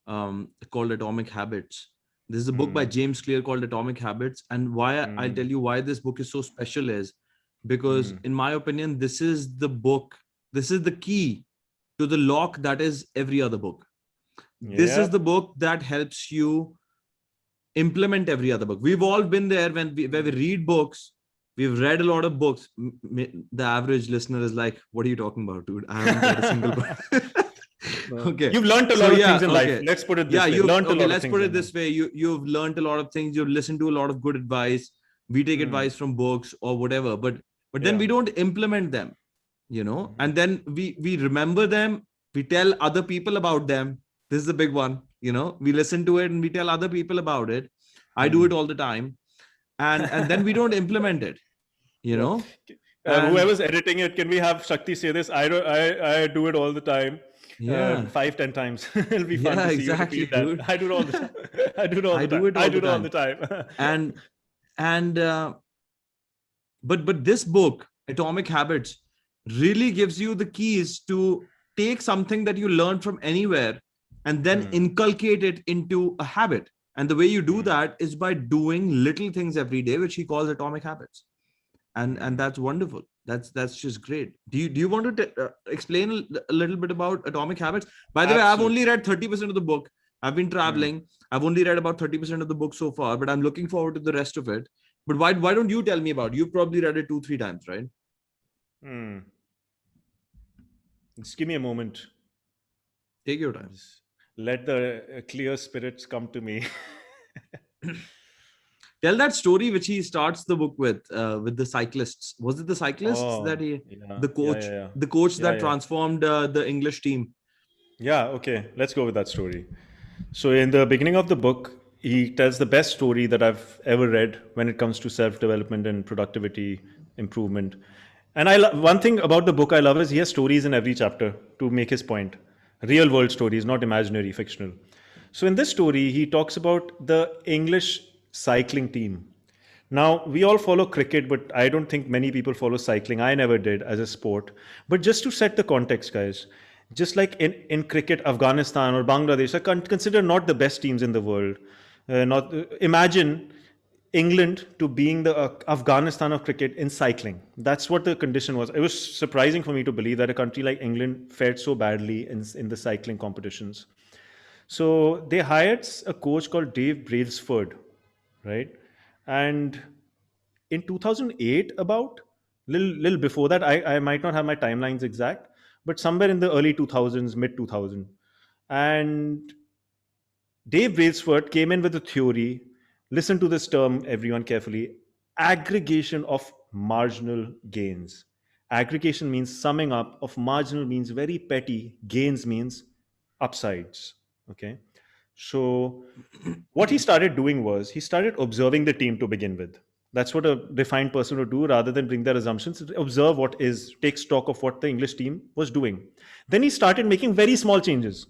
called Atomic Habits. This is a book by Hmm. James Clear called Atomic Habits. And I'll tell Hmm. you why this book is so special is because, Hmm. in my opinion, this is the book, this is the key to the lock that is every other book. This is the Yep. book that helps you implement every other book. We've all been there where we read books. We've read a lot of books. The average listener is like, "What are you talking about, dude? I haven't read a single book." No. Okay. You've learned a So lot of yeah, things in life. okay. Let's put it Yeah, this way. you've Learned a okay, lot of let's things put in it life. this way. You've learned a lot of things, you've listened to a lot of good advice. We take Hmm. advice from books or whatever, but then Yeah. we don't implement them, Mhm. and then we remember them, we tell other people about them. This is the big one, we listen to it and we tell other people about it. I do Hmm. it all the time, and then we don't implement it, you Yeah. know and Whoever's editing it, can we have Shakti say this? I do it all the time, yeah, 5, 10 times. It'll be fun yeah, to see you exactly, repeat that. dude. I do it all the time. I do it all I the do time. it I all do the it all the time. time. And but this book, Atomic Habits, really gives you the keys to take something that you learn from anywhere and then Hmm. inculcate it into a habit. And the way you do Hmm. that is by doing little things every day, which he calls atomic habits. And Hmm. that's wonderful. That's just great. Do you want to explain a little bit about atomic habits? By the way, I've Absolutely. only read 30% of the book. I've been Hmm. traveling. I've only read about 30% of the book so far, but I'm looking forward to the rest of it. But why don't you tell me about it? You've probably read it 2, 3 times, right? Hmm. Just give me a moment. Take your time. Just let the clear spirits come to me. Tell that story which he starts the book with the cyclists. Was it the cyclists that Oh, he, yeah. the Yeah, coach, yeah, yeah. the coach Yeah, that yeah. transformed the English team? Yeah, okay. Let's go with that story. So, in the beginning of the book, he tells the best story that I've ever read when it comes to self development and productivity improvement. And one thing about the book I love is he has stories in every chapter to make his point. Real world stories, not imaginary, fictional. So, in this story, he talks about the English cycling team. Now, we all follow cricket, but I don't think many people follow cycling. I never did as a sport. But just to set the context, guys, just like in cricket, Afghanistan or Bangladesh are considered not the best teams in the world. Not Imagine England to being the Afghanistan of cricket in cycling. That's what the condition was. It was surprising for me to believe that a country like England fared so badly in the cycling competitions. So they hired a coach called Dave Brailsford, right? And in 2008, about little before that, I might not have my timelines exact, but somewhere in the early 2000s, mid 2000, and Dave Brailsford came in with a theory. Listen to this term, everyone, carefully: aggregation of marginal gains. Aggregation means summing up, of marginal means very petty, gains means upsides. Okay. So, what he started doing was he started observing the team to begin with. That's what a refined person would do rather than bring their assumptions. Observe what is, take stock of what the English team was doing. Then he started making very small changes.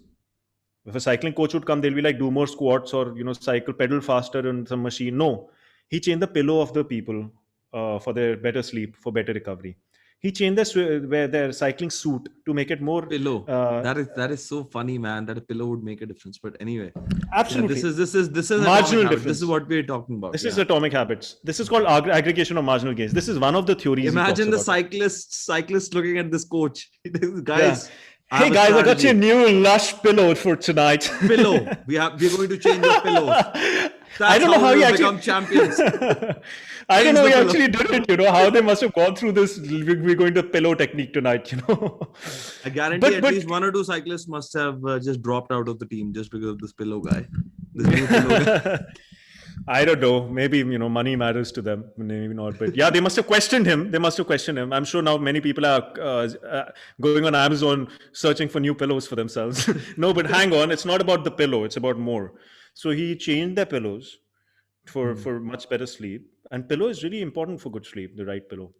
If a cycling coach would come, they'll be like, do more squats or cycle, pedal faster on some machine. No, he changed the pillow of the people for their better sleep, for better recovery. He changed their cycling suit to make it more. Pillow. Uh, That is so funny, man. That a pillow would make a difference. But anyway, yeah, this Absolutely, is this is this is atomic marginal habit. This is difference. what we're talking about. This is Yeah. atomic habits. This is called aggregation of marginal gains. This is one of the theories he talks Imagine the about. cyclist looking at this coach. Yeah. Guys, I Hey have a guys, I got your strategy. new lush pillow for tonight. Pillow. We're going to change your pillows. I That's don't know how how we he will actually. become champions. I don't Change know the he pillow. actually did it. How they must have gone through this. We're going to pillow technique tonight. I guarantee But at least one or two cyclists must have just dropped out of the team just because of this pillow guy, this new pillow guy. I don't know. Maybe money matters to them. Maybe not. But yeah, they must have questioned him. They must have questioned him. I'm sure now many people are going on Amazon searching for new pillows for themselves. No, but hang on. It's not about the pillow. It's about more. So he changed their pillows Hmm. for much better sleep. And pillow is really important for good sleep. The right pillow.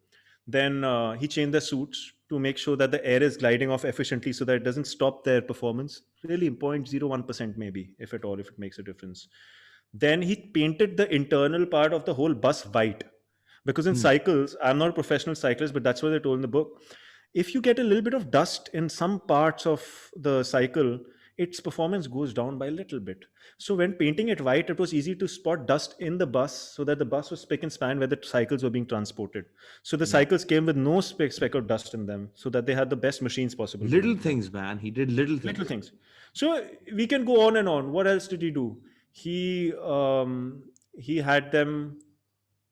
Then he changed their suits to make sure that the air is gliding off efficiently so that it doesn't stop their performance. Really 0.01% maybe, if at all, if it makes a difference. Then he painted the internal part of the whole bus white. Because in Hmm. cycles, I'm not a professional cyclist, but that's what they told in the book. If you get a little bit of dust in some parts of the cycle, its performance goes down by a little bit. So when painting it white, it was easy to spot dust in the bus so that the bus was spick and span where the cycles were being transported. So the Hmm. cycles came with no speck of dust in them so that they had the best machines possible Little going for them. things, man. He did little Little things. things. So we can go on and on. What else did he do? He had them.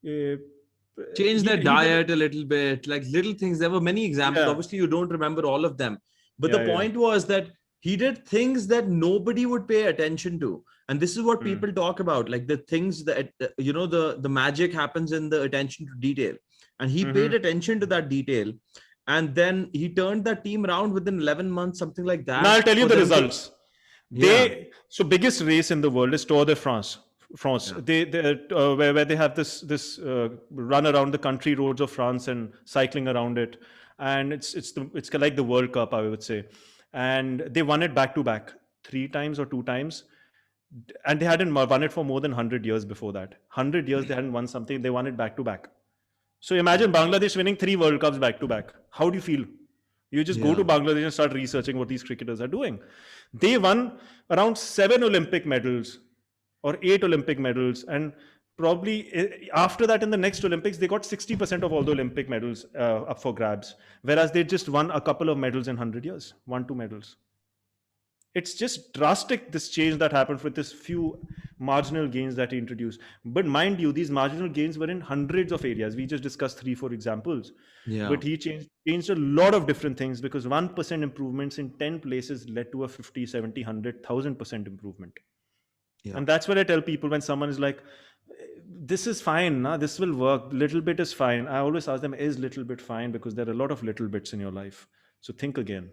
Uh, Change their he did. diet a little bit, like little things. There were many examples. Yeah, Obviously, you don't remember all of them. But the yeah, yeah. point was that he did things that nobody would pay attention to. And this is what Hmm. people talk about, like the things that, the magic happens in the attention to detail. And he paid Mm-hmm. attention to that detail. And then he turned that team around within 11 months, something like Now that, I'll tell you for the them to, results. yeah, So biggest race in the world is Tour de France. France. yeah, Where they have this run around the country roads of France and cycling around it, and it's like the World Cup, I would say, and they won it back to back 3 times or 2 times, and they hadn't won it for more than 100 years before that. 100 years they hadn't won something. They won it back to back. So imagine Bangladesh winning 3 World Cups back to back. How do you feel? You just go to yeah, Bangladesh and start researching what these cricketers are doing. They won around 7 Olympic medals or 8 Olympic medals, and probably after that in the next Olympics they got 60% of all the Olympic medals up for grabs, whereas they just won a couple of medals in 100 years, 1 2 medals. It's just drastic, this change that happened with this few marginal gains that he introduced. But mind you, these marginal gains were in hundreds of areas. We just discussed 3 4 examples, yeah, but he changed a lot of different things, because 1% improvements in 10 places led to a 50 70 100,000% improvement. yeah, And that's what I tell people when someone is like, this is fine, nah? This will work, little bit is fine. I always ask them, is little bit fine? Because there are a lot of little bits in your life, so think again.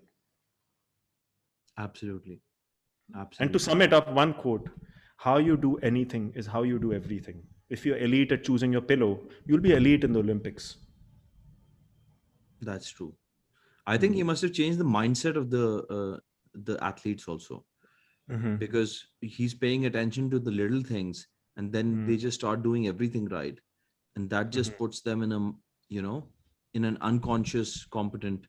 absolutely, And to absolutely. sum it up, one quote: how you do anything is how you do everything. If you're elite at choosing your pillow, you'll be elite in the Olympics. That's true. I think he Hmm. must have changed the mindset of the athletes also, Hmm. because he's paying attention to the little things, and then they just start doing everything right, and that just Hmm. puts them in a, you know in an unconscious competent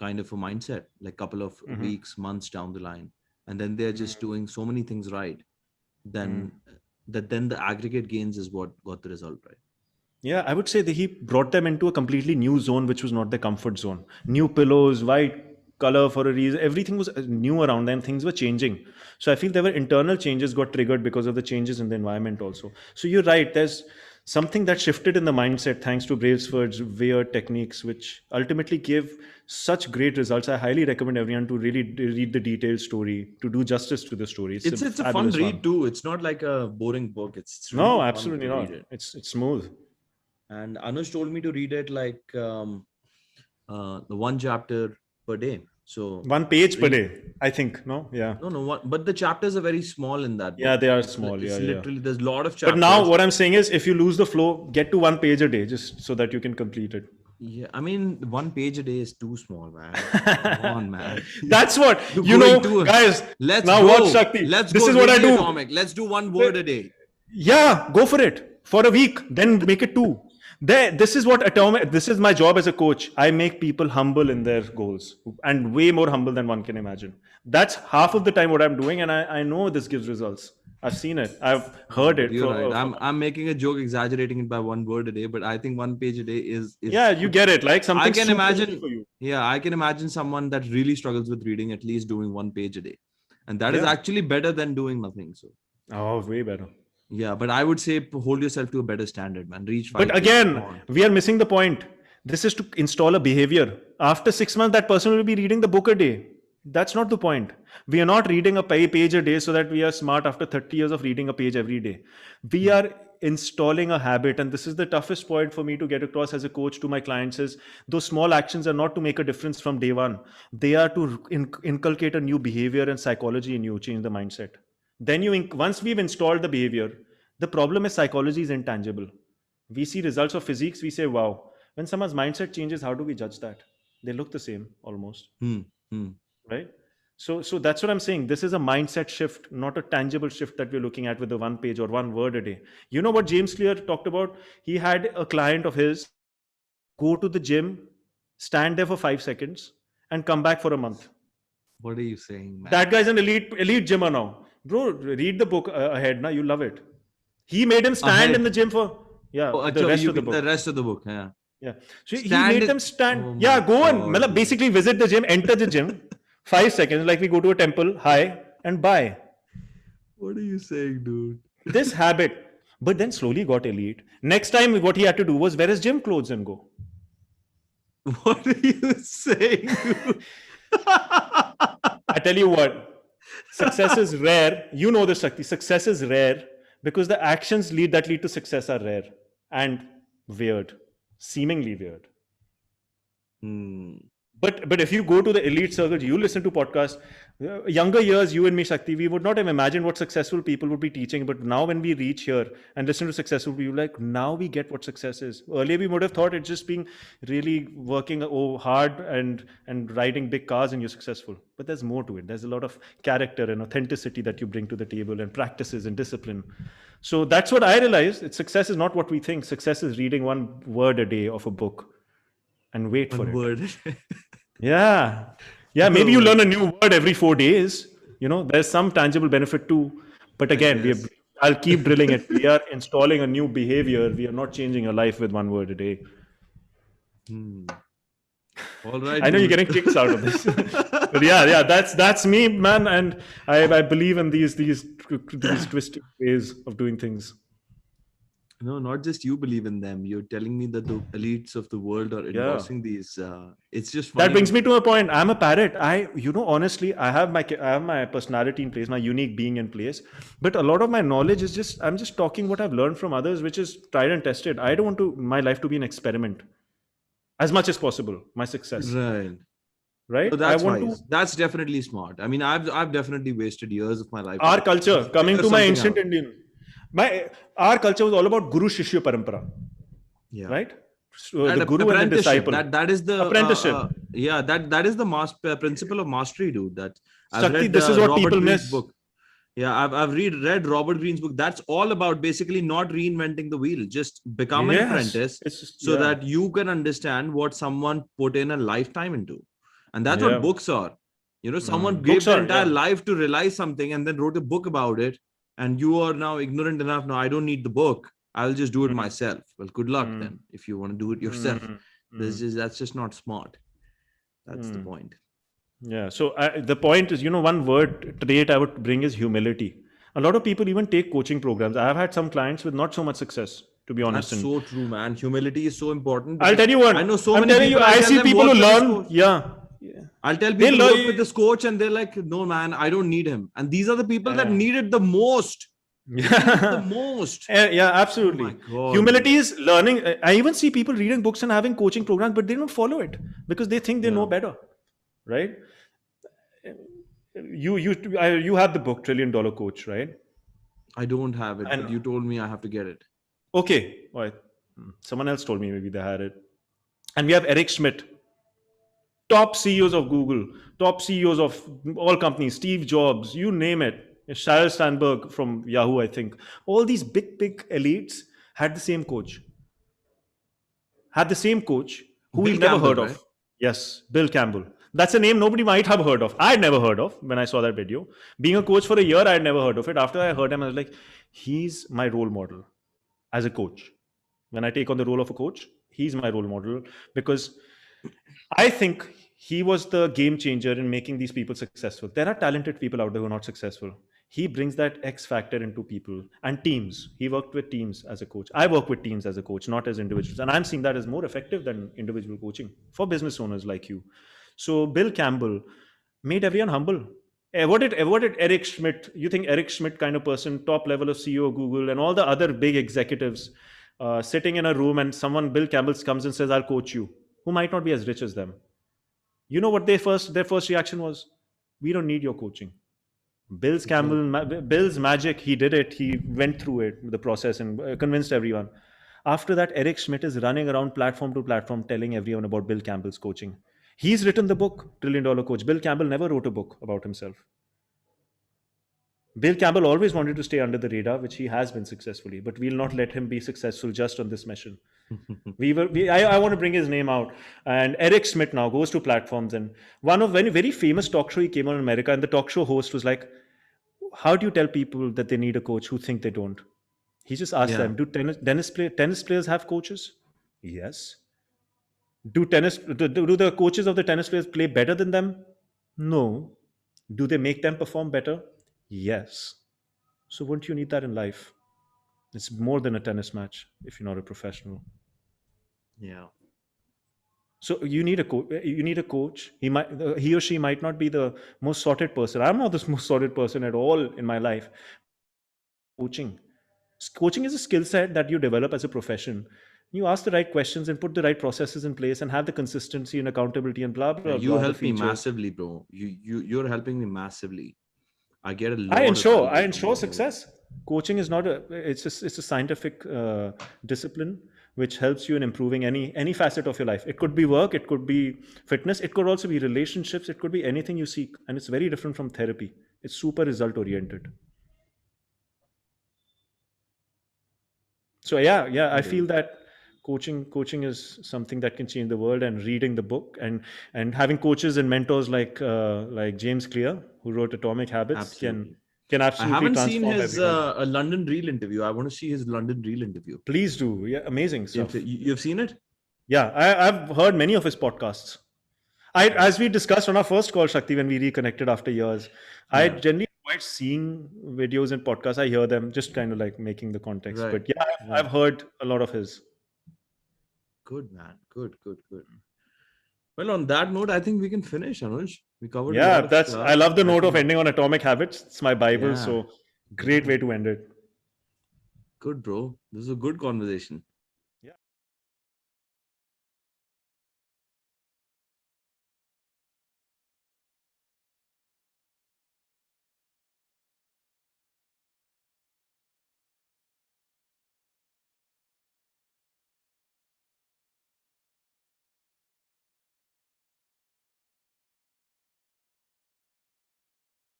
kind of a mindset, like couple of Hmm. weeks, months down the line, and then they're just doing so many things right, Hmm. then then the aggregate gains is what got the result right. Yeah, I would say that he brought them into a completely new zone, which was not their comfort zone. New pillows, white color for a reason. Everything was new around them. Things were changing. So I feel there were internal changes got triggered because of the changes in the environment also. So you're right. There's something that shifted in the mindset thanks to Brailsford's weird techniques, which ultimately gave such great results. I highly recommend everyone to really read the detailed story to do justice to the story. It's a It's a fun fabulous read one. too. It's not like a boring book. It's No, really fun absolutely to read not. it. It's smooth. And Anuj told me to read it like the one chapter per day. So 1 page per read. day, I think. No, yeah. No, no, what? But the chapters are very small in that Yeah, book. they are It's small. Yeah, it's yeah. literally there's a lot of But now chapters. what I'm saying is, if you lose the flow, get to 1 page a day just so that you can complete it. Yeah, I mean, 1 page a day is too small, man. Come on, man. That's what, You're going to. guys. Let's Now, what, go. Shakti? Let's This go is what I really do. atomic. Let's do one word a day. Yeah, go for it for a week, then make it 2. This is what atomic. This is my job as a coach. I make people humble in their goals, and way more humble than one can imagine. That's half of the time what I'm doing, and I know this gives results. I've seen it. I've No, heard but it you're right. from. I'm making a joke, exaggerating it by one word a day, but I think 1 page a day Yeah, is you get it. Like I something can super easy imagine. for you. Yeah, I can imagine someone that really struggles with reading at least doing 1 page a day, and that is Yeah. actually better than doing nothing. So Oh, way better. yeah, but I would say hold yourself to a better standard, man. Reach But 5 pages. Come again, on. we are missing the point. This is to install a behavior. After 6 months, that person will be reading the book a day. That's not the point. We are not reading a page a day so that we are smart after 30 years of reading a page every day. We Hmm. are installing a habit, and this is the toughest point for me to get across as a coach to my clients: is those small actions are not to make a difference from day one. They are to inculcate a new behavior and psychology in you, change the mindset. Then once we've installed the behavior, the problem is psychology is intangible. We see results of physiques, we say, wow. When someone's mindset changes, how do we judge that? They look the same almost, Hmm. Hmm. right? So that's what I'm saying. This is a mindset shift, not a tangible shift that we're looking at with the 1 page or one word a day. You know what James Clear talked about? He had a client of his go to the gym, stand there for 5 seconds, and come back for a month. What are you saying, man? That guy's an elite gymmer now. Bro, read the book ahead now. You love it. He made him stand in the Ahead. gym for, yeah, Oh, the actually, rest you of the mean the book. rest of the book? Yeah. Yeah. So he Stand made it. them stand. Oh Yeah, my go on. god, dude. Basically visit the gym, enter the gym, 5 seconds, like we go to a temple, hi, and bye. What are you saying, dude? This habit, but then slowly got elite. Next time, what he had to do was wear his gym clothes and go. What are you saying, dude? I tell you what, success is rare. You know this, Shakti. Success is rare because the actions lead to success are rare and weird, seemingly weird. Hmm. But if you go to the elite circles, you listen to podcasts. Younger years, you and me, Shakti, we would not have imagined what successful people would be teaching. But now, when we reach here and listen to successful people, like now we get what success is. Earlier, we would have thought it's just being really working hard and riding big cars and you're successful. But there's more to it. There's a lot of character and authenticity that you bring to the table and practices and discipline. So that's what I realized. Success is not what we think. Success is reading one word a day of a book and wait for One it. word. Yeah. Yeah. Maybe Oh you my learn a God. new word every 4 days. There's some tangible benefit too. But I again, guess. I'll keep drilling it. We are installing a new behavior. We are not changing your life with one word a day. Hmm. All right, I know you're dude. getting kicks out of this. But yeah, that's me, man. And I believe in these twisted ways of doing things. No, not just you believe in them. You're telling me that the elites of the world are Yeah. endorsing these. It's just That funny brings to. me to a point. I'm a parrot. Honestly, I have my personality in place, my unique being in place. But a lot of my knowledge is I'm just talking what I've learned from others, which is tried and tested. I don't want my life to be an experiment as much as possible. My success, Right. No, right? I that's want to wise. That's definitely smart. I mean, I've definitely wasted years of my life our trying culture. to Coming figure to my something ancient out. Indian, my our culture was all about Guru Shishya Parampara, Yeah. right? So And the Guru and the apprenticeship. disciple, That is the apprenticeship. yeah, that is the principle of mastery, dude. That I've Shakti, read this is what Robert people Greene's miss. book. Yeah, I've read Robert Greene's book. That's all about basically not reinventing the wheel. Just become an Yes, apprentice it's just so yeah, that you can understand what someone put in a lifetime into. And that's what yeah. books are. Someone Books gave their are entire yeah. life to realize something and then wrote a book about it. And you are now ignorant enough. No, I don't need the book. I'll just do it Mm, myself. Well, good luck mm, then if you want to do it yourself. mm, mm, That's just not smart. That's the mm. point. Yeah. So the point is, one word trait I would bring is humility. A lot of people even take coaching programs. I have had some clients with not so much success, to be honest. That's And so true, man. Humility is so important I'll because tell you I know what. so I'm many telling you, people. I'll I tell see them people who work with this learn. coach. Yeah. Yeah. I'll tell They people work with learn. this coach, and they're like, "No, man, I don't need him." And these are the people that Yeah. need it the most. They need it the Yeah. most. Yeah, Oh my absolutely. god, dude. Humility is learning. I even see people reading books and having coaching programs, but they don't follow it because they think they know Yeah, better, right? You have the book $1 Trillion Coach, right? I don't have it, but And you told me I have to get it. okay, all right. Someone else told me maybe they had it. And we have Eric Schmidt, top CEOs of Google, top CEOs of all companies, Steve Jobs, you name it. Sheryl Sandberg from Yahoo, I think. All these big elites had the same coach. Had the same coach who Bill we've never Campbell, heard right? of. Yes, Bill Campbell. That's a name nobody might have heard of. I'd never heard of when I saw that video. Being a coach for a year, I'd never heard of it. After I heard him, I was like, he's my role model as a coach. When I take on the role of a coach, he's my role model because I think he was the game changer in making these people successful. There are talented people out there who are not successful. He brings that X factor into people and teams. He worked with teams as a coach. I work with teams as a coach, not as individuals. And I'm seeing that as more effective than individual coaching for business owners like you. So Bill Campbell made everyone humble. What did Eric Schmidt, you think Eric Schmidt kind of person, top level of CEO of Google and all the other big executives sitting in a room and Bill Campbell comes and says, I'll coach you, who might not be as rich as them. You know what their first reaction was? We don't need your coaching. Exactly. Bill's magic, he did it. He went through it, the process, and convinced everyone. After that, Eric Schmidt is running around platform to platform telling everyone about Bill Campbell's coaching. He's written the book, $1 Trillion Coach. Bill Campbell never wrote a book about himself. Bill Campbell always wanted to stay under the radar, which he has been successfully, but we'll not let him be successful just on this mission. I want to bring his name out. And Eric Schmidt now goes to platforms, and one of very famous talk show he came on in America, and the talk show host was like, how do you tell people that they need a coach who think they don't? He just asked Yeah. them, do tennis players have coaches? Yes. Do the coaches of the tennis players play better than them? No. Do they make them perform better? Yes. So wouldn't you need that in life? It's more than a tennis match if you're not a professional. Yeah. So you need a coach. He or she might not be the most sorted person. I'm not the most sorted person at all in my life, but you need coaching. Coaching is a skill set that you develop as a profession. You ask the right questions and put the right processes in place and have the consistency and accountability and blah Yeah, blah you blah, the help me features. massively, bro. You're helping me massively. I get a I lot of ensure value I from ensure what you're. success. Coaching is not a it's a scientific discipline which helps you in improving any facet of your life. It could be work, it could be fitness, it could also be relationships, it could be anything you seek, and it's very different from therapy. It's super result oriented. So yeah, I feel Dude. that coaching is something that can change the world, and reading the book and having coaches and mentors like James Clear, who wrote Atomic Habits, Absolutely. can I absolutely haven't seen transform his everyone. a London Reel interview. I want to see his London Reel interview. Please do. Yeah, amazing James, stuff. you've seen it? Yeah, I've heard many of his podcasts. Yeah. As we discussed on our first call, Shakti, when we reconnected after years, I Yeah. generally avoid seeing videos and podcasts. I hear them, just kind of like making the context. Right. But yeah, I've Right. heard a lot of his. Good, man. Good, good, good. Well, on that note, I think we can finish, Anuj. We covered a Yeah, lot of that's I stuff. love the I note of think, ending on Atomic Habits. It's my Bible, yeah, so great yeah. way to end it. Good, bro. This is a good conversation.